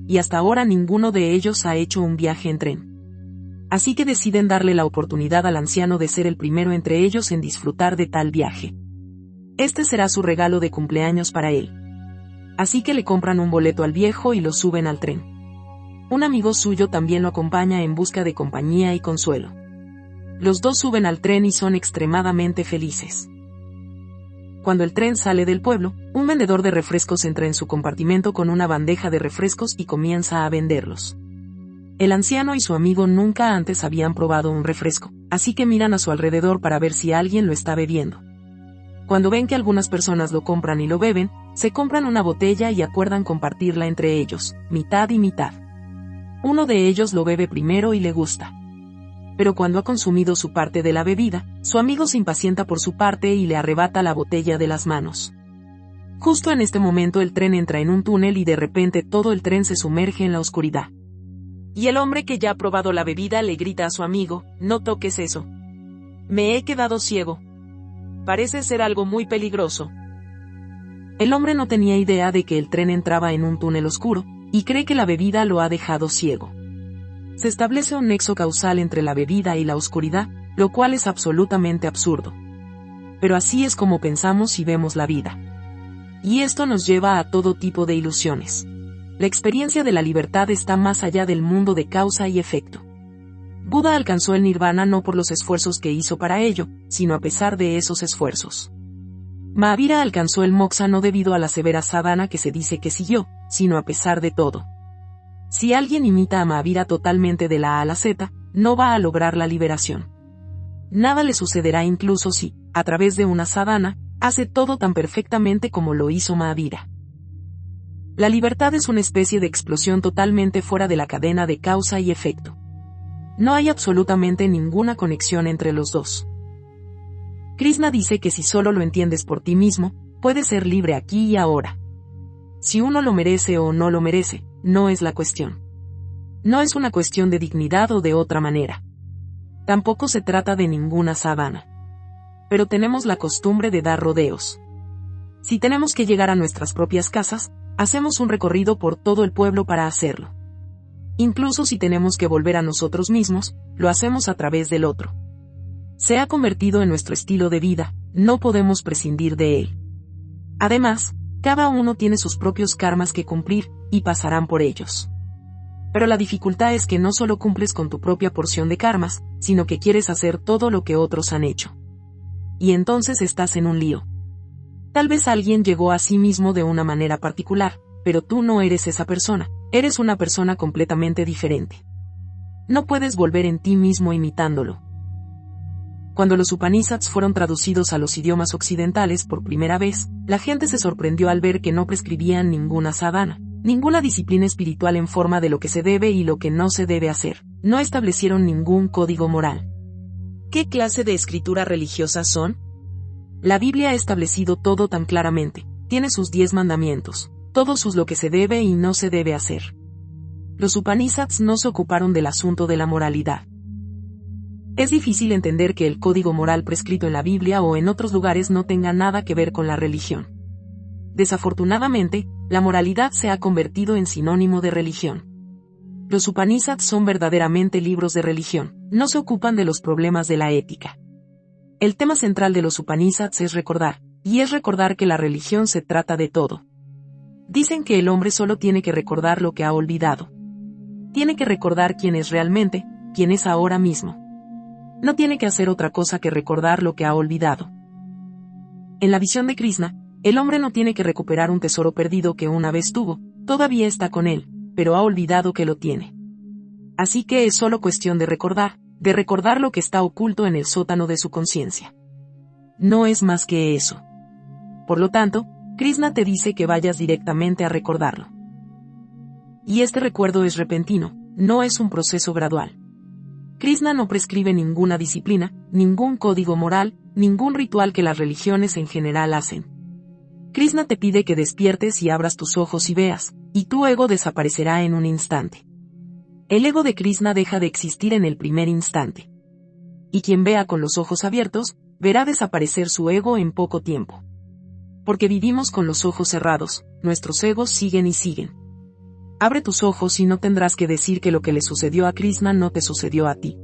Y hasta ahora ninguno de ellos ha hecho un viaje en tren. Así que deciden darle la oportunidad al anciano de ser el primero entre ellos en disfrutar de tal viaje. Este será su regalo de cumpleaños para él. Así que le compran un boleto al viejo y lo suben al tren. Un amigo suyo también lo acompaña en busca de compañía y consuelo. Los dos suben al tren y son extremadamente felices. Cuando el tren sale del pueblo, un vendedor de refrescos entra en su compartimento con una bandeja de refrescos y comienza a venderlos. El anciano y su amigo nunca antes habían probado un refresco, así que miran a su alrededor para ver si alguien lo está bebiendo. Cuando ven que algunas personas lo compran y lo beben, se compran una botella y acuerdan compartirla entre ellos, mitad y mitad. Uno de ellos lo bebe primero y le gusta. Pero cuando ha consumido su parte de la bebida, su amigo se impacienta por su parte y le arrebata la botella de las manos. Justo en este momento el tren entra en un túnel y de repente todo el tren se sumerge en la oscuridad. Y el hombre que ya ha probado la bebida le grita a su amigo: «No toques eso. Me he quedado ciego. Parece ser algo muy peligroso». El hombre no tenía idea de que el tren entraba en un túnel oscuro, y cree que la bebida lo ha dejado ciego. Se establece un nexo causal entre la bebida y la oscuridad, lo cual es absolutamente absurdo. Pero así es como pensamos y vemos la vida. Y esto nos lleva a todo tipo de ilusiones. La experiencia de la libertad está más allá del mundo de causa y efecto. Buda alcanzó el nirvana no por los esfuerzos que hizo para ello, sino a pesar de esos esfuerzos. Mahavira alcanzó el moksha no debido a la severa sadhana que se dice que siguió, sino a pesar de todo. Si alguien imita a Mahavira totalmente de la A a la Z, no va a lograr la liberación. Nada le sucederá incluso si, a través de una sadhana, hace todo tan perfectamente como lo hizo Mahavira. La libertad es una especie de explosión totalmente fuera de la cadena de causa y efecto. No hay absolutamente ninguna conexión entre los dos. Krishna dice que si solo lo entiendes por ti mismo, puedes ser libre aquí y ahora. Si uno lo merece o no lo merece, no es la cuestión. No es una cuestión de dignidad o de otra manera. Tampoco se trata de ninguna sadhana. Pero tenemos la costumbre de dar rodeos. Si tenemos que llegar a nuestras propias casas, hacemos un recorrido por todo el pueblo para hacerlo. Incluso si tenemos que volver a nosotros mismos, lo hacemos a través del otro. Se ha convertido en nuestro estilo de vida, no podemos prescindir de él. Además, cada uno tiene sus propios karmas que cumplir, y pasarán por ellos. Pero la dificultad es que no solo cumples con tu propia porción de karmas, sino que quieres hacer todo lo que otros han hecho. Y entonces estás en un lío. Tal vez alguien llegó a sí mismo de una manera particular, pero tú no eres esa persona, eres una persona completamente diferente. No puedes volver en ti mismo imitándolo. Cuando los Upanishads fueron traducidos a los idiomas occidentales por primera vez, la gente se sorprendió al ver que no prescribían ninguna sadhana, ninguna disciplina espiritual en forma de lo que se debe y lo que no se debe hacer. No establecieron ningún código moral. ¿Qué clase de escritura religiosa son? La Biblia ha establecido todo tan claramente, tiene sus 10 mandamientos, todos sus lo que se debe y no se debe hacer. Los Upanishads no se ocuparon del asunto de la moralidad. Es difícil entender que el código moral prescrito en la Biblia o en otros lugares no tenga nada que ver con la religión. Desafortunadamente, la moralidad se ha convertido en sinónimo de religión. Los Upanishads son verdaderamente libros de religión, no se ocupan de los problemas de la ética. El tema central de los Upanishads es recordar, y es recordar que la religión se trata de todo. Dicen que el hombre solo tiene que recordar lo que ha olvidado. Tiene que recordar quién es realmente, quién es ahora mismo. No tiene que hacer otra cosa que recordar lo que ha olvidado. En la visión de Krishna, el hombre no tiene que recuperar un tesoro perdido que una vez tuvo, todavía está con él, pero ha olvidado que lo tiene. Así que es solo cuestión de recordar lo que está oculto en el sótano de su conciencia. No es más que eso. Por lo tanto, Krishna te dice que vayas directamente a recordarlo. Y este recuerdo es repentino, no es un proceso gradual. Krishna no prescribe ninguna disciplina, ningún código moral, ningún ritual que las religiones en general hacen. Krishna te pide que despiertes y abras tus ojos y veas, y tu ego desaparecerá en un instante. El ego de Krishna deja de existir en el primer instante. Y quien vea con los ojos abiertos, verá desaparecer su ego en poco tiempo. Porque vivimos con los ojos cerrados, nuestros egos siguen y siguen. Abre tus ojos y no tendrás que decir que lo que le sucedió a Krishna no te sucedió a ti.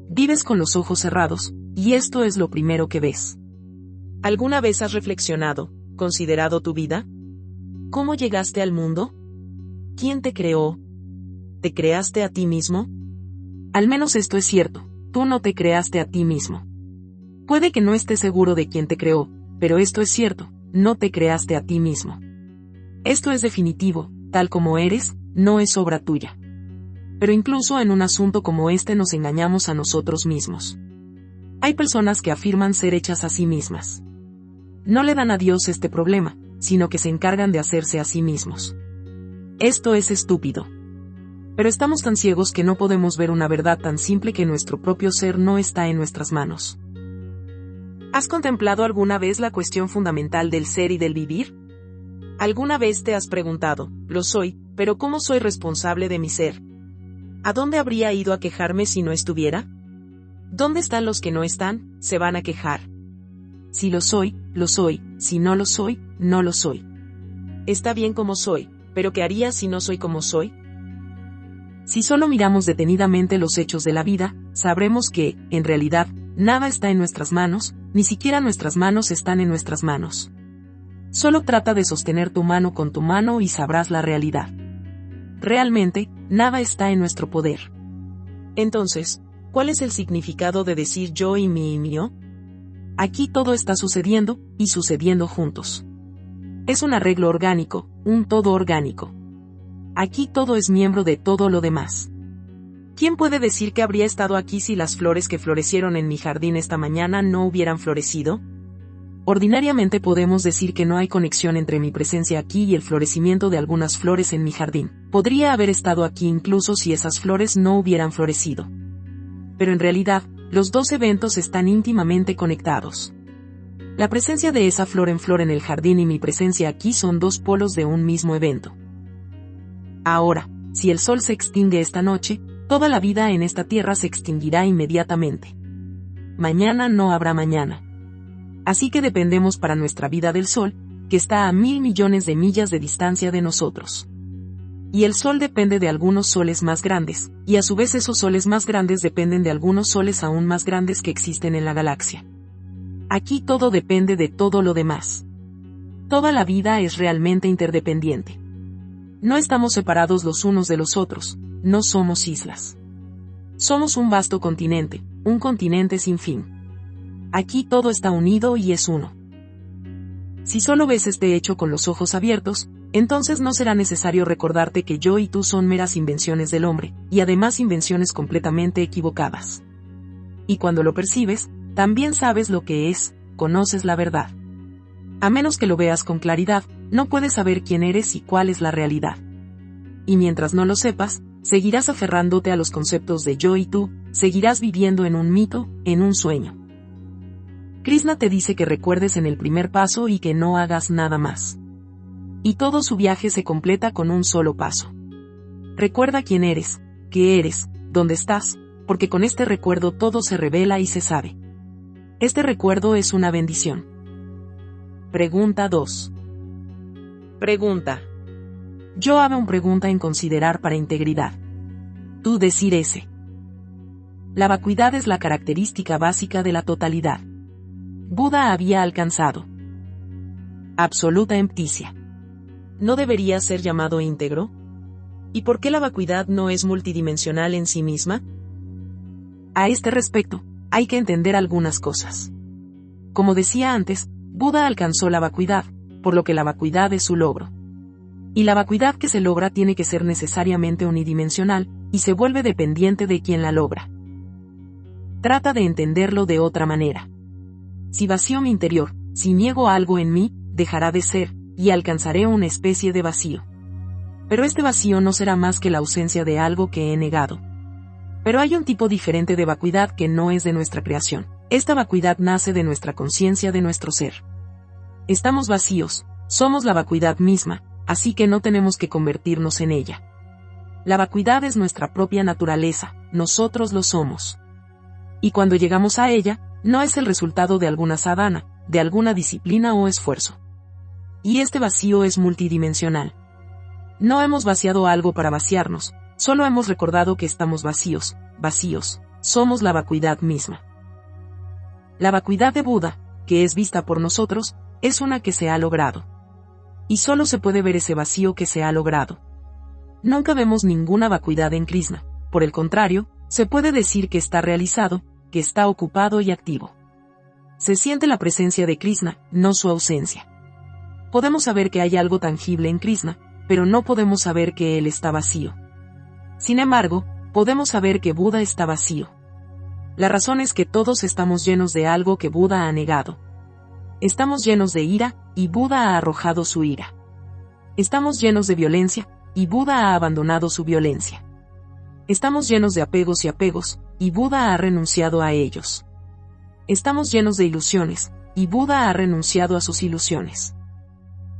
Vives con los ojos cerrados, y esto es lo primero que ves. ¿Alguna vez has reflexionado, considerado tu vida? ¿Cómo llegaste al mundo? ¿Quién te creó? ¿Te creaste a ti mismo? Al menos esto es cierto. tú no te creaste a ti mismo. Puede que no estés seguro de quién te creó, pero esto es cierto, no te creaste a ti mismo. Esto es definitivo, tal como eres, no es obra tuya. Pero incluso en un asunto como este nos engañamos a nosotros mismos. Hay personas que afirman ser hechas a sí mismas. No le dan a Dios este problema, sino que se encargan de hacerse a sí mismos. Esto es estúpido. Pero estamos tan ciegos que no podemos ver una verdad tan simple que nuestro propio ser no está en nuestras manos. ¿Has contemplado alguna vez la cuestión fundamental del ser y del vivir? ¿Alguna vez te has preguntado, lo soy, pero ¿cómo soy responsable de mi ser? ¿A dónde habría ido a quejarme si no estuviera? ¿Dónde están los que no están? Se van a quejar. Si lo soy, si no lo soy, no lo soy. Está bien como soy, pero ¿qué haría si no soy como soy? Si solo miramos detenidamente los hechos de la vida, sabremos que, en realidad, nada está en nuestras manos, ni siquiera nuestras manos están en nuestras manos. Solo trata de sostener tu mano con tu mano y sabrás la realidad. Realmente, nada está en nuestro poder. Entonces, ¿cuál es el significado de decir yo y mi y mío? Aquí todo está sucediendo, y sucediendo juntos. Es un arreglo orgánico, un todo orgánico. Aquí todo es miembro de todo lo demás. ¿Quién puede decir que habría estado aquí si las flores que florecieron en mi jardín esta mañana no hubieran florecido? Ordinariamente podemos decir que no hay conexión entre mi presencia aquí y el florecimiento de algunas flores en mi jardín. Podría haber estado aquí incluso si esas flores no hubieran florecido. Pero en realidad, los dos eventos están íntimamente conectados. La presencia de esa flor en el jardín y mi presencia aquí son dos polos de un mismo evento. Ahora, si el sol se extingue esta noche, toda la vida en esta tierra se extinguirá inmediatamente. Mañana no habrá mañana. Así que dependemos para nuestra vida del sol, que está a 1.000 millones de millas de distancia de nosotros. Y el sol depende de algunos soles más grandes, y a su vez esos soles más grandes dependen de algunos soles aún más grandes que existen en la galaxia. Aquí todo depende de todo lo demás. Toda la vida es realmente interdependiente. No estamos separados los unos de los otros, no somos islas. Somos un vasto continente, un continente sin fin. Aquí todo está unido y es uno. Si solo ves este hecho con los ojos abiertos, entonces no será necesario recordarte que yo y tú son meras invenciones del hombre, y además invenciones completamente equivocadas. Y cuando lo percibes, también sabes lo que es, conoces la verdad. A menos que lo veas con claridad, no puedes saber quién eres y cuál es la realidad. Y mientras no lo sepas, seguirás aferrándote a los conceptos de yo y tú, seguirás viviendo en un mito, en un sueño. Krishna te dice que recuerdes en el primer paso y que no hagas nada más. Y todo su viaje se completa con un solo paso. Recuerda quién eres, qué eres, dónde estás, porque con este recuerdo todo se revela y se sabe. Este recuerdo es una bendición. Pregunta 2. Pregunta. Yo hago una pregunta en considerar para integridad. Tú decir ese. La vacuidad es la característica básica de la totalidad. Buda había alcanzado absoluta empticia. ¿No debería ser llamado íntegro? ¿Y por qué la vacuidad no es multidimensional en sí misma? A este respecto, hay que entender algunas cosas. Como decía antes, Buda alcanzó la vacuidad, por lo que la vacuidad es su logro. Y la vacuidad que se logra tiene que ser necesariamente unidimensional, y se vuelve dependiente de quien la logra. Trata de entenderlo de otra manera. Si vacío mi interior, si niego algo en mí, dejará de ser, y alcanzaré una especie de vacío. Pero este vacío no será más que la ausencia de algo que he negado. Pero hay un tipo diferente de vacuidad que no es de nuestra creación. Esta vacuidad nace de nuestra conciencia de nuestro ser. Estamos vacíos, somos la vacuidad misma, así que no tenemos que convertirnos en ella. La vacuidad es nuestra propia naturaleza, nosotros lo somos. Y cuando llegamos a ella, no es el resultado de alguna sadhana, de alguna disciplina o esfuerzo. Y este vacío es multidimensional. No hemos vaciado algo para vaciarnos, solo hemos recordado que estamos vacíos, somos la vacuidad misma. La vacuidad de Buda, que es vista por nosotros, es una que se ha logrado. Y solo se puede ver ese vacío que se ha logrado. Nunca vemos ninguna vacuidad en Krishna, por el contrario, Se puede decir que está realizado, que está ocupado y activo. Se siente la presencia de Krishna, no su ausencia. Podemos saber que hay algo tangible en Krishna, pero no podemos saber que él está vacío. Sin embargo, podemos saber que Buda está vacío. La razón es que todos estamos llenos de algo que Buda ha negado. Estamos llenos de ira, y Buda ha arrojado su ira. Estamos llenos de violencia, y Buda ha abandonado su violencia. Estamos llenos de apegos y apegos, y Buda ha renunciado a ellos. Estamos llenos de ilusiones, y Buda ha renunciado a sus ilusiones.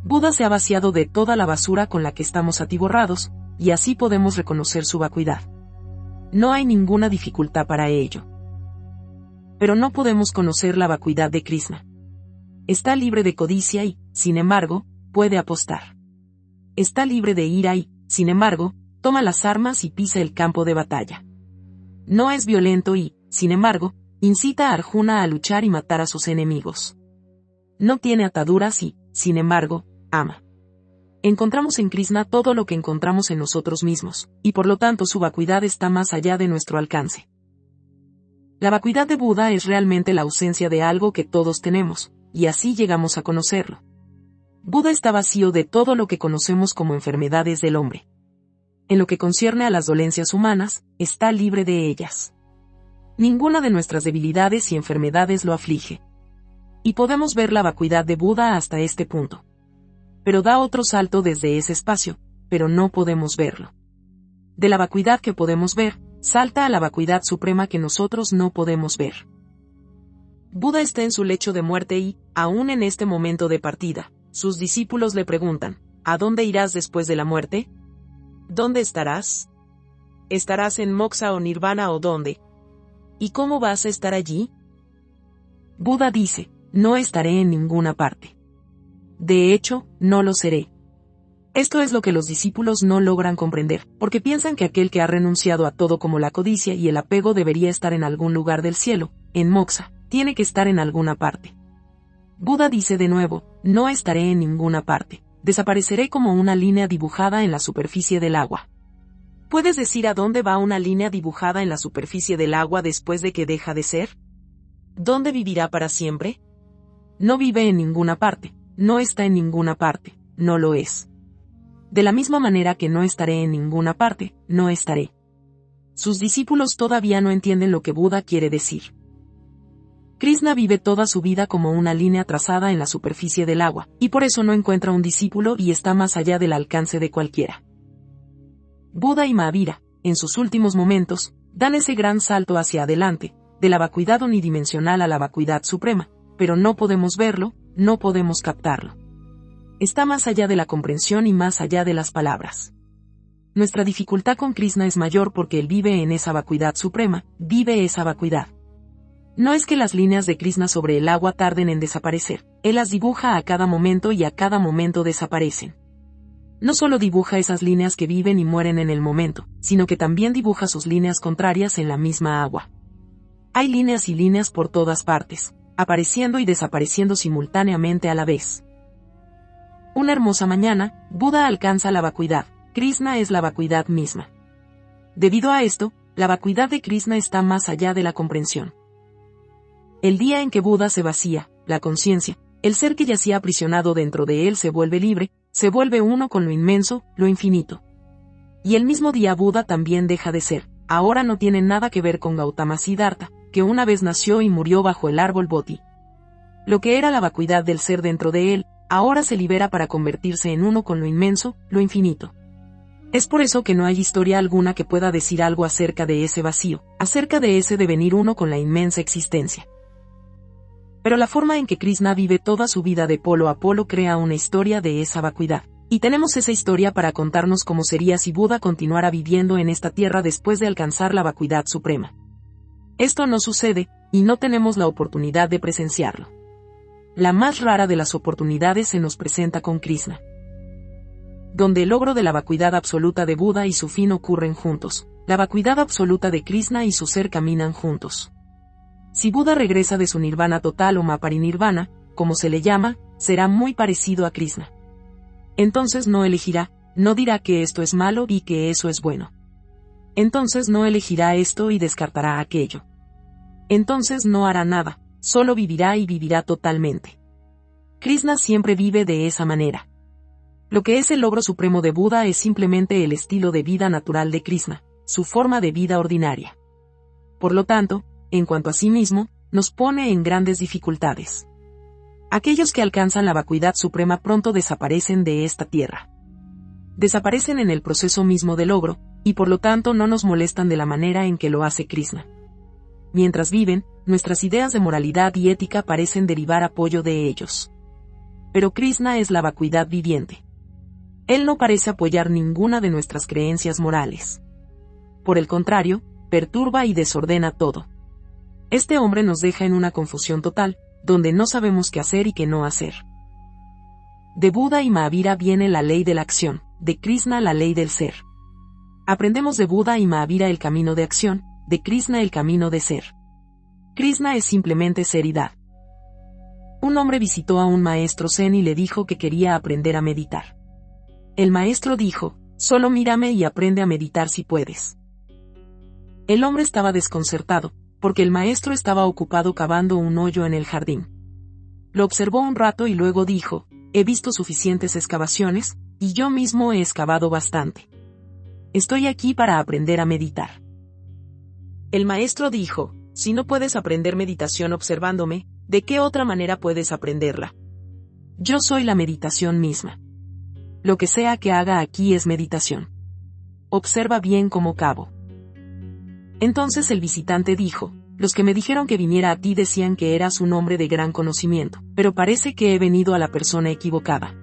Buda se ha vaciado de toda la basura con la que estamos atiborrados, y así podemos reconocer su vacuidad. No hay ninguna dificultad para ello. Pero no podemos conocer la vacuidad de Krishna. Está libre de codicia y, sin embargo, puede apostar. Está libre de ira y, sin embargo, toma las armas y pisa el campo de batalla. No es violento y, sin embargo, incita a Arjuna a luchar y matar a sus enemigos. No tiene ataduras y, sin embargo, ama. Encontramos en Krishna todo lo que encontramos en nosotros mismos, y por lo tanto su vacuidad está más allá de nuestro alcance. La vacuidad de Buda es realmente la ausencia de algo que todos tenemos, y así llegamos a conocerlo. Buda está vacío de todo lo que conocemos como enfermedades del hombre. En lo que concierne a las dolencias humanas, está libre de ellas. Ninguna de nuestras debilidades y enfermedades lo aflige. Y podemos ver la vacuidad de Buda hasta este punto. Pero da otro salto desde ese espacio, pero no podemos verlo. De la vacuidad que podemos ver, salta a la vacuidad suprema que nosotros no podemos ver. Buda está en su lecho de muerte y, aún en este momento de partida, sus discípulos le preguntan, ¿a dónde irás después de la muerte? ¿Dónde estarás? ¿Estarás en moksha o nirvana o dónde? ¿Y cómo vas a estar allí? Buda dice, no estaré en ninguna parte. De hecho, no lo seré. Esto es lo que los discípulos no logran comprender, porque piensan que aquel que ha renunciado a todo como la codicia y el apego debería estar en algún lugar del cielo, en moksha, tiene que estar en alguna parte. Buda dice de nuevo, no estaré en ninguna parte, desapareceré como una línea dibujada en la superficie del agua. ¿Puedes decir a dónde va una línea dibujada en la superficie del agua después de que deja de ser? ¿Dónde vivirá para siempre? No vive en ninguna parte, no está en ninguna parte, no lo es. De la misma manera que no estaré en ninguna parte, no estaré. Sus discípulos todavía no entienden lo que Buda quiere decir. Krishna vive toda su vida como una línea trazada en la superficie del agua, y por eso no encuentra un discípulo y está más allá del alcance de cualquiera. Buda y Mahavira, en sus últimos momentos, dan ese gran salto hacia adelante, de la vacuidad unidimensional a la vacuidad suprema, pero no podemos verlo, no podemos captarlo. Está más allá de la comprensión y más allá de las palabras. Nuestra dificultad con Krishna es mayor porque él vive en esa vacuidad suprema, vive esa vacuidad. No es que las líneas de Krishna sobre el agua tarden en desaparecer, él las dibuja a cada momento y a cada momento desaparecen. No solo dibuja esas líneas que viven y mueren en el momento, sino que también dibuja sus líneas contrarias en la misma agua. Hay líneas y líneas por todas partes, apareciendo y desapareciendo simultáneamente a la vez. Una hermosa mañana, Buda alcanza la vacuidad, Krishna es la vacuidad misma. Debido a esto, la vacuidad de Krishna está más allá de la comprensión. El día en que Buda se vacía, la conciencia, el ser que yacía aprisionado dentro de él se vuelve libre, se vuelve uno con lo inmenso, lo infinito. Y el mismo día Buda también deja de ser, ahora no tiene nada que ver con Gautama Siddhartha, que una vez nació y murió bajo el árbol Bodhi. Lo que era la vacuidad del ser dentro de él, ahora se libera para convertirse en uno con lo inmenso, lo infinito. Es por eso que no hay historia alguna que pueda decir algo acerca de ese vacío, acerca de ese devenir uno con la inmensa existencia. Pero la forma en que Krishna vive toda su vida de polo a polo crea una historia de esa vacuidad. Y tenemos esa historia para contarnos cómo sería si Buda continuara viviendo en esta tierra después de alcanzar la vacuidad suprema. Esto no sucede, y no tenemos la oportunidad de presenciarlo. La más rara de las oportunidades se nos presenta con Krishna, donde el logro de la vacuidad absoluta de Buda y su fin ocurren juntos. La vacuidad absoluta de Krishna y su ser caminan juntos. Si Buda regresa de su nirvana total o maparinirvana, como se le llama, será muy parecido a Krishna. Entonces no elegirá, no dirá que esto es malo y que eso es bueno. Entonces no elegirá esto y descartará aquello. Entonces no hará nada, solo vivirá y vivirá totalmente. Krishna siempre vive de esa manera. Lo que es el logro supremo de Buda es simplemente el estilo de vida natural de Krishna, su forma de vida ordinaria. Por lo tanto, en cuanto a sí mismo, nos pone en grandes dificultades. Aquellos que alcanzan la vacuidad suprema pronto desaparecen de esta tierra. Desaparecen en el proceso mismo de logro, y por lo tanto no nos molestan de la manera en que lo hace Krishna. Mientras viven, nuestras ideas de moralidad y ética parecen derivar apoyo de ellos. Pero Krishna es la vacuidad viviente. Él no parece apoyar ninguna de nuestras creencias morales. Por el contrario, perturba y desordena todo. Este hombre nos deja en una confusión total, donde no sabemos qué hacer y qué no hacer. De Buda y Mahavira viene la ley de la acción, de Krishna la ley del ser. Aprendemos de Buda y Mahavira el camino de acción, de Krishna el camino de ser. Krishna es simplemente seridad. Un hombre visitó a un maestro zen y le dijo que quería aprender a meditar. El maestro dijo, solo mírame y aprende a meditar si puedes. El hombre estaba desconcertado, porque el maestro estaba ocupado cavando un hoyo en el jardín. Lo observó un rato y luego dijo, he visto suficientes excavaciones, y yo mismo he excavado bastante. Estoy aquí para aprender a meditar. El maestro dijo, si no puedes aprender meditación observándome, ¿de qué otra manera puedes aprenderla? Yo soy la meditación misma. Lo que sea que haga aquí es meditación. Observa bien cómo cavo. Entonces el visitante dijo, los que me dijeron que viniera a ti decían que eras un hombre de gran conocimiento, pero parece que he venido a la persona equivocada.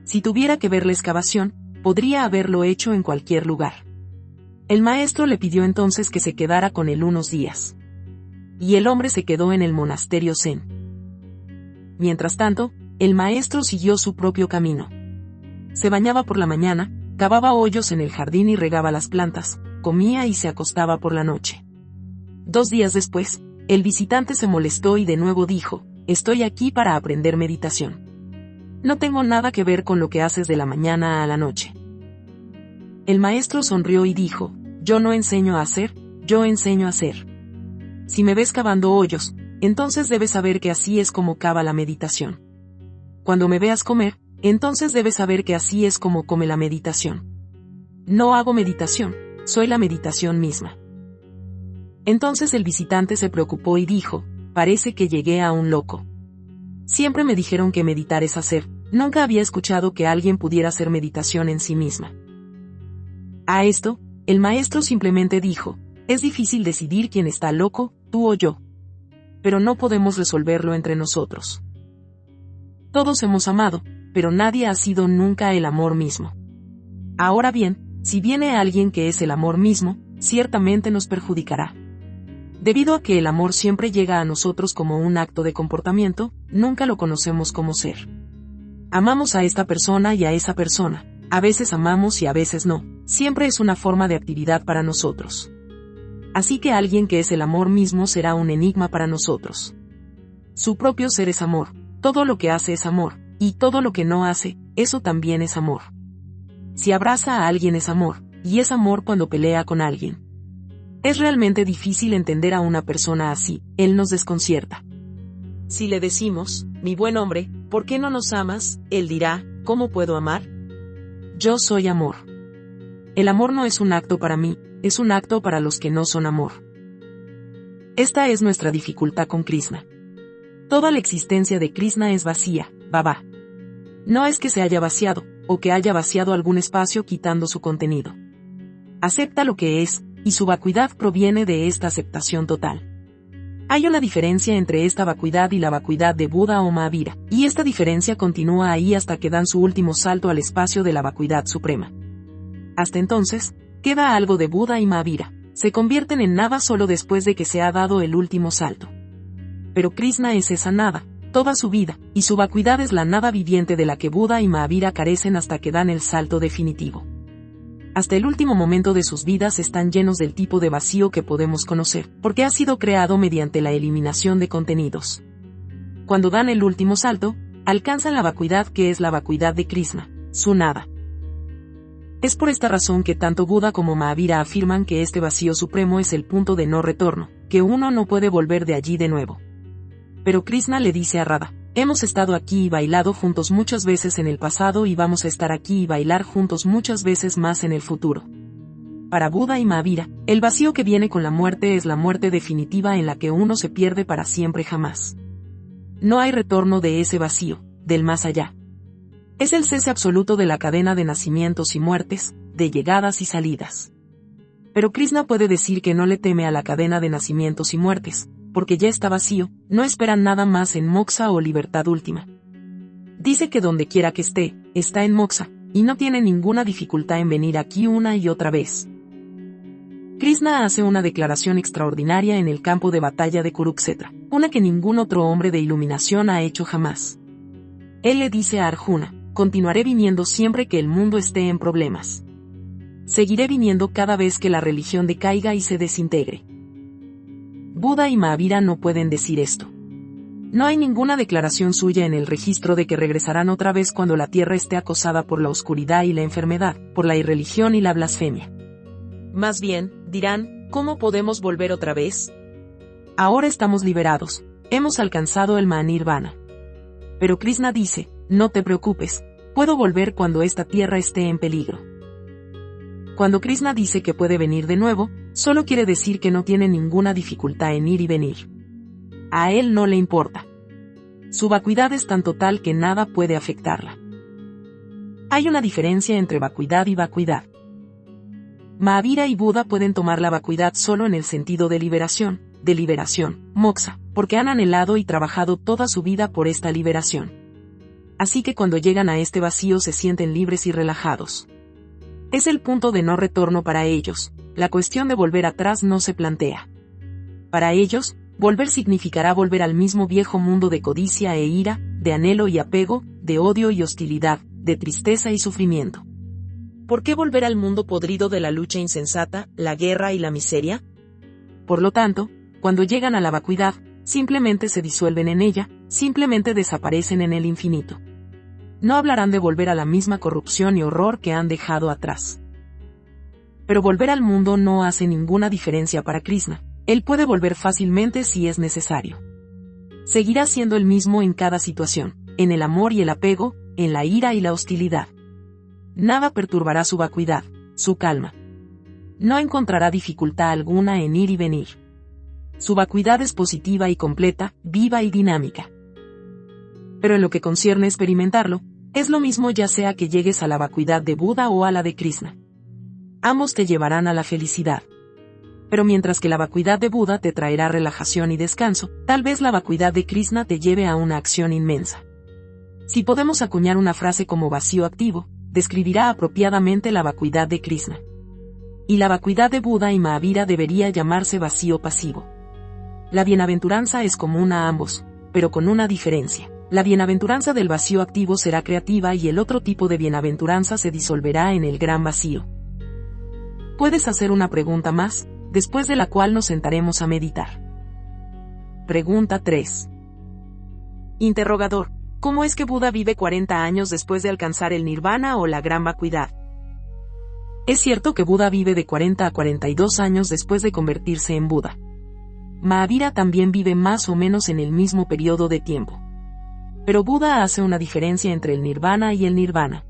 Si tuviera que ver la excavación, podría haberlo hecho en cualquier lugar. El maestro le pidió entonces que se quedara con él unos días. Y el hombre se quedó en el monasterio zen. Mientras tanto, el maestro siguió su propio camino. Se bañaba por la mañana, cavaba hoyos en el jardín y regaba las plantas, comía y se acostaba por la noche. 2 días después, el visitante se molestó y de nuevo dijo, estoy aquí para aprender meditación. No tengo nada que ver con lo que haces de la mañana a la noche. El maestro sonrió y dijo, yo no enseño a hacer, yo enseño a hacer. Si me ves cavando hoyos, entonces debes saber que así es como cava la meditación. Cuando me veas comer, entonces debes saber que así es como come la meditación. No hago meditación, soy la meditación misma. Entonces el visitante se preocupó y dijo, parece que llegué a un loco. Siempre me dijeron que meditar es hacer, nunca había escuchado que alguien pudiera hacer meditación en sí misma. A esto, el maestro simplemente dijo, es difícil decidir quién está loco, tú o yo. Pero no podemos resolverlo entre nosotros. Todos hemos amado, pero nadie ha sido nunca el amor mismo. Ahora bien, si viene alguien que es el amor mismo, ciertamente nos perjudicará. Debido a que el amor siempre llega a nosotros como un acto de comportamiento, nunca lo conocemos como ser. Amamos a esta persona y a esa persona, a veces amamos y a veces no, siempre es una forma de actividad para nosotros. Así que alguien que es el amor mismo será un enigma para nosotros. Su propio ser es amor, todo lo que hace es amor, y todo lo que no hace, eso también es amor. Si abraza a alguien es amor, y es amor cuando pelea con alguien. Es realmente difícil entender a una persona así, él nos desconcierta. Si le decimos, mi buen hombre, ¿por qué no nos amas?, él dirá, ¿cómo puedo amar? Yo soy amor. El amor no es un acto para mí, es un acto para los que no son amor. Esta es nuestra dificultad con Krishna. Toda la existencia de Krishna es vacía, baba. No es que se haya vaciado, o que haya vaciado algún espacio quitando su contenido. Acepta lo que es, y su vacuidad proviene de esta aceptación total. Hay una diferencia entre esta vacuidad y la vacuidad de Buda o Mahavira, y esta diferencia continúa ahí hasta que dan su último salto al espacio de la vacuidad suprema. Hasta entonces, queda algo de Buda y Mahavira, se convierten en nada solo después de que se ha dado el último salto. Pero Krishna es esa nada, toda su vida, y su vacuidad es la nada viviente de la que Buda y Mahavira carecen hasta que dan el salto definitivo. Hasta el último momento de sus vidas están llenos del tipo de vacío que podemos conocer, porque ha sido creado mediante la eliminación de contenidos. Cuando dan el último salto, alcanzan la vacuidad que es la vacuidad de Krishna, su nada. Es por esta razón que tanto Buda como Mahavira afirman que este vacío supremo es el punto de no retorno, que uno no puede volver de allí de nuevo. Pero Krishna le dice a Radha: hemos estado aquí y bailado juntos muchas veces en el pasado y vamos a estar aquí y bailar juntos muchas veces más en el futuro. Para Buda y Mahavira, el vacío que viene con la muerte es la muerte definitiva en la que uno se pierde para siempre jamás. No hay retorno de ese vacío, del más allá. Es el cese absoluto de la cadena de nacimientos y muertes, de llegadas y salidas. Pero Krishna puede decir que no le teme a la cadena de nacimientos y muertes, porque ya está vacío, no espera nada más en moksha o libertad última. Dice que donde quiera que esté, está en moksha, y no tiene ninguna dificultad en venir aquí una y otra vez. Krishna hace una declaración extraordinaria en el campo de batalla de Kurukshetra, una que ningún otro hombre de iluminación ha hecho jamás. Él le dice a Arjuna: continuaré viniendo siempre que el mundo esté en problemas. Seguiré viniendo cada vez que la religión decaiga y se desintegre. Buda y Mahavira no pueden decir esto. No hay ninguna declaración suya en el registro de que regresarán otra vez cuando la tierra esté acosada por la oscuridad y la enfermedad, por la irreligión y la blasfemia. Más bien, dirán: ¿cómo podemos volver otra vez? Ahora estamos liberados, hemos alcanzado el Mahanirvana. Pero Krishna dice: no te preocupes, puedo volver cuando esta tierra esté en peligro. Cuando Krishna dice que puede venir de nuevo, solo quiere decir que no tiene ninguna dificultad en ir y venir. A él no le importa. Su vacuidad es tan total que nada puede afectarla. Hay una diferencia entre vacuidad y vacuidad. Mahavira y Buda pueden tomar la vacuidad solo en el sentido de liberación, moksha, porque han anhelado y trabajado toda su vida por esta liberación. Así que cuando llegan a este vacío se sienten libres y relajados. Es el punto de no retorno para ellos, la cuestión de volver atrás no se plantea. Para ellos, volver significará volver al mismo viejo mundo de codicia e ira, de anhelo y apego, de odio y hostilidad, de tristeza y sufrimiento. ¿Por qué volver al mundo podrido de la lucha insensata, la guerra y la miseria? Por lo tanto, cuando llegan a la vacuidad, simplemente se disuelven en ella, simplemente desaparecen en el infinito. No hablarán de volver a la misma corrupción y horror que han dejado atrás. Pero volver al mundo no hace ninguna diferencia para Krishna, él puede volver fácilmente si es necesario. Seguirá siendo el mismo en cada situación, en el amor y el apego, en la ira y la hostilidad. Nada perturbará su vacuidad, su calma. No encontrará dificultad alguna en ir y venir. Su vacuidad es positiva y completa, viva y dinámica. Pero en lo que concierne experimentarlo, es lo mismo ya sea que llegues a la vacuidad de Buda o a la de Krishna. Ambos te llevarán a la felicidad. Pero mientras que la vacuidad de Buda te traerá relajación y descanso, tal vez la vacuidad de Krishna te lleve a una acción inmensa. Si podemos acuñar una frase como vacío activo, describirá apropiadamente la vacuidad de Krishna. Y la vacuidad de Buda y Mahavira debería llamarse vacío pasivo. La bienaventuranza es común a ambos, pero con una diferencia. La bienaventuranza del vacío activo será creativa y el otro tipo de bienaventuranza se disolverá en el gran vacío. Puedes hacer una pregunta más, después de la cual nos sentaremos a meditar. Pregunta 3. Interrogador: ¿cómo es que Buda vive 40 años después de alcanzar el nirvana o la gran vacuidad? Es cierto que Buda vive de 40 a 42 años después de convertirse en Buda. Mahavira también vive más o menos en el mismo periodo de tiempo. Pero Buda hace una diferencia entre el nirvana y el nirvana.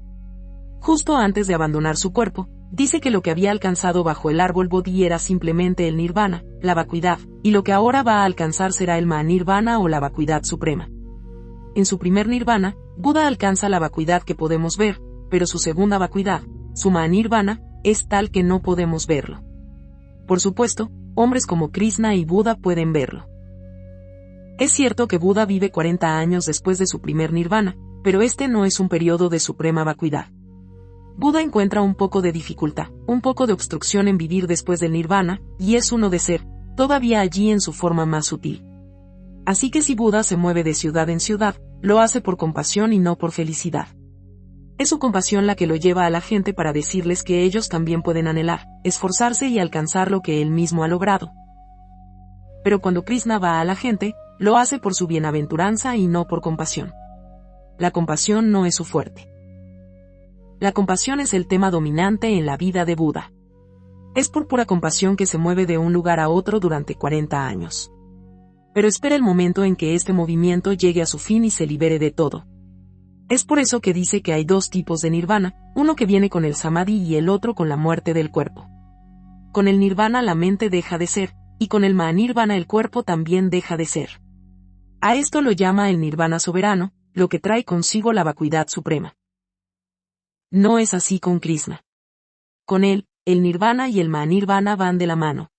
Justo antes de abandonar su cuerpo, dice que lo que había alcanzado bajo el árbol Bodhi era simplemente el nirvana, la vacuidad, y lo que ahora va a alcanzar será el Mahanirvana o la vacuidad suprema. En su primer nirvana, Buda alcanza la vacuidad que podemos ver, pero su segunda vacuidad, su Mahanirvana, es tal que no podemos verlo. Por supuesto, hombres como Krishna y Buda pueden verlo. Es cierto que Buda vive 40 años después de su primer nirvana, pero este no es un periodo de suprema vacuidad. Buda encuentra un poco de dificultad, un poco de obstrucción en vivir después del nirvana, y es uno de ser, todavía allí en su forma más sutil. Así que si Buda se mueve de ciudad en ciudad, lo hace por compasión y no por felicidad. Es su compasión la que lo lleva a la gente para decirles que ellos también pueden anhelar, esforzarse y alcanzar lo que él mismo ha logrado. Pero cuando Krishna va a la gente, lo hace por su bienaventuranza y no por compasión. La compasión no es su fuerte. La compasión es el tema dominante en la vida de Buda. Es por pura compasión que se mueve de un lugar a otro durante 40 años. Pero espera el momento en que este movimiento llegue a su fin y se libere de todo. Es por eso que dice que hay dos tipos de nirvana, uno que viene con el samadhi y el otro con la muerte del cuerpo. Con el nirvana la mente deja de ser, y con el mahanirvana el cuerpo también deja de ser. A esto lo llama el nirvana soberano, lo que trae consigo la vacuidad suprema. No es así con Krishna. Con él, el nirvana y el mahanirvana van de la mano.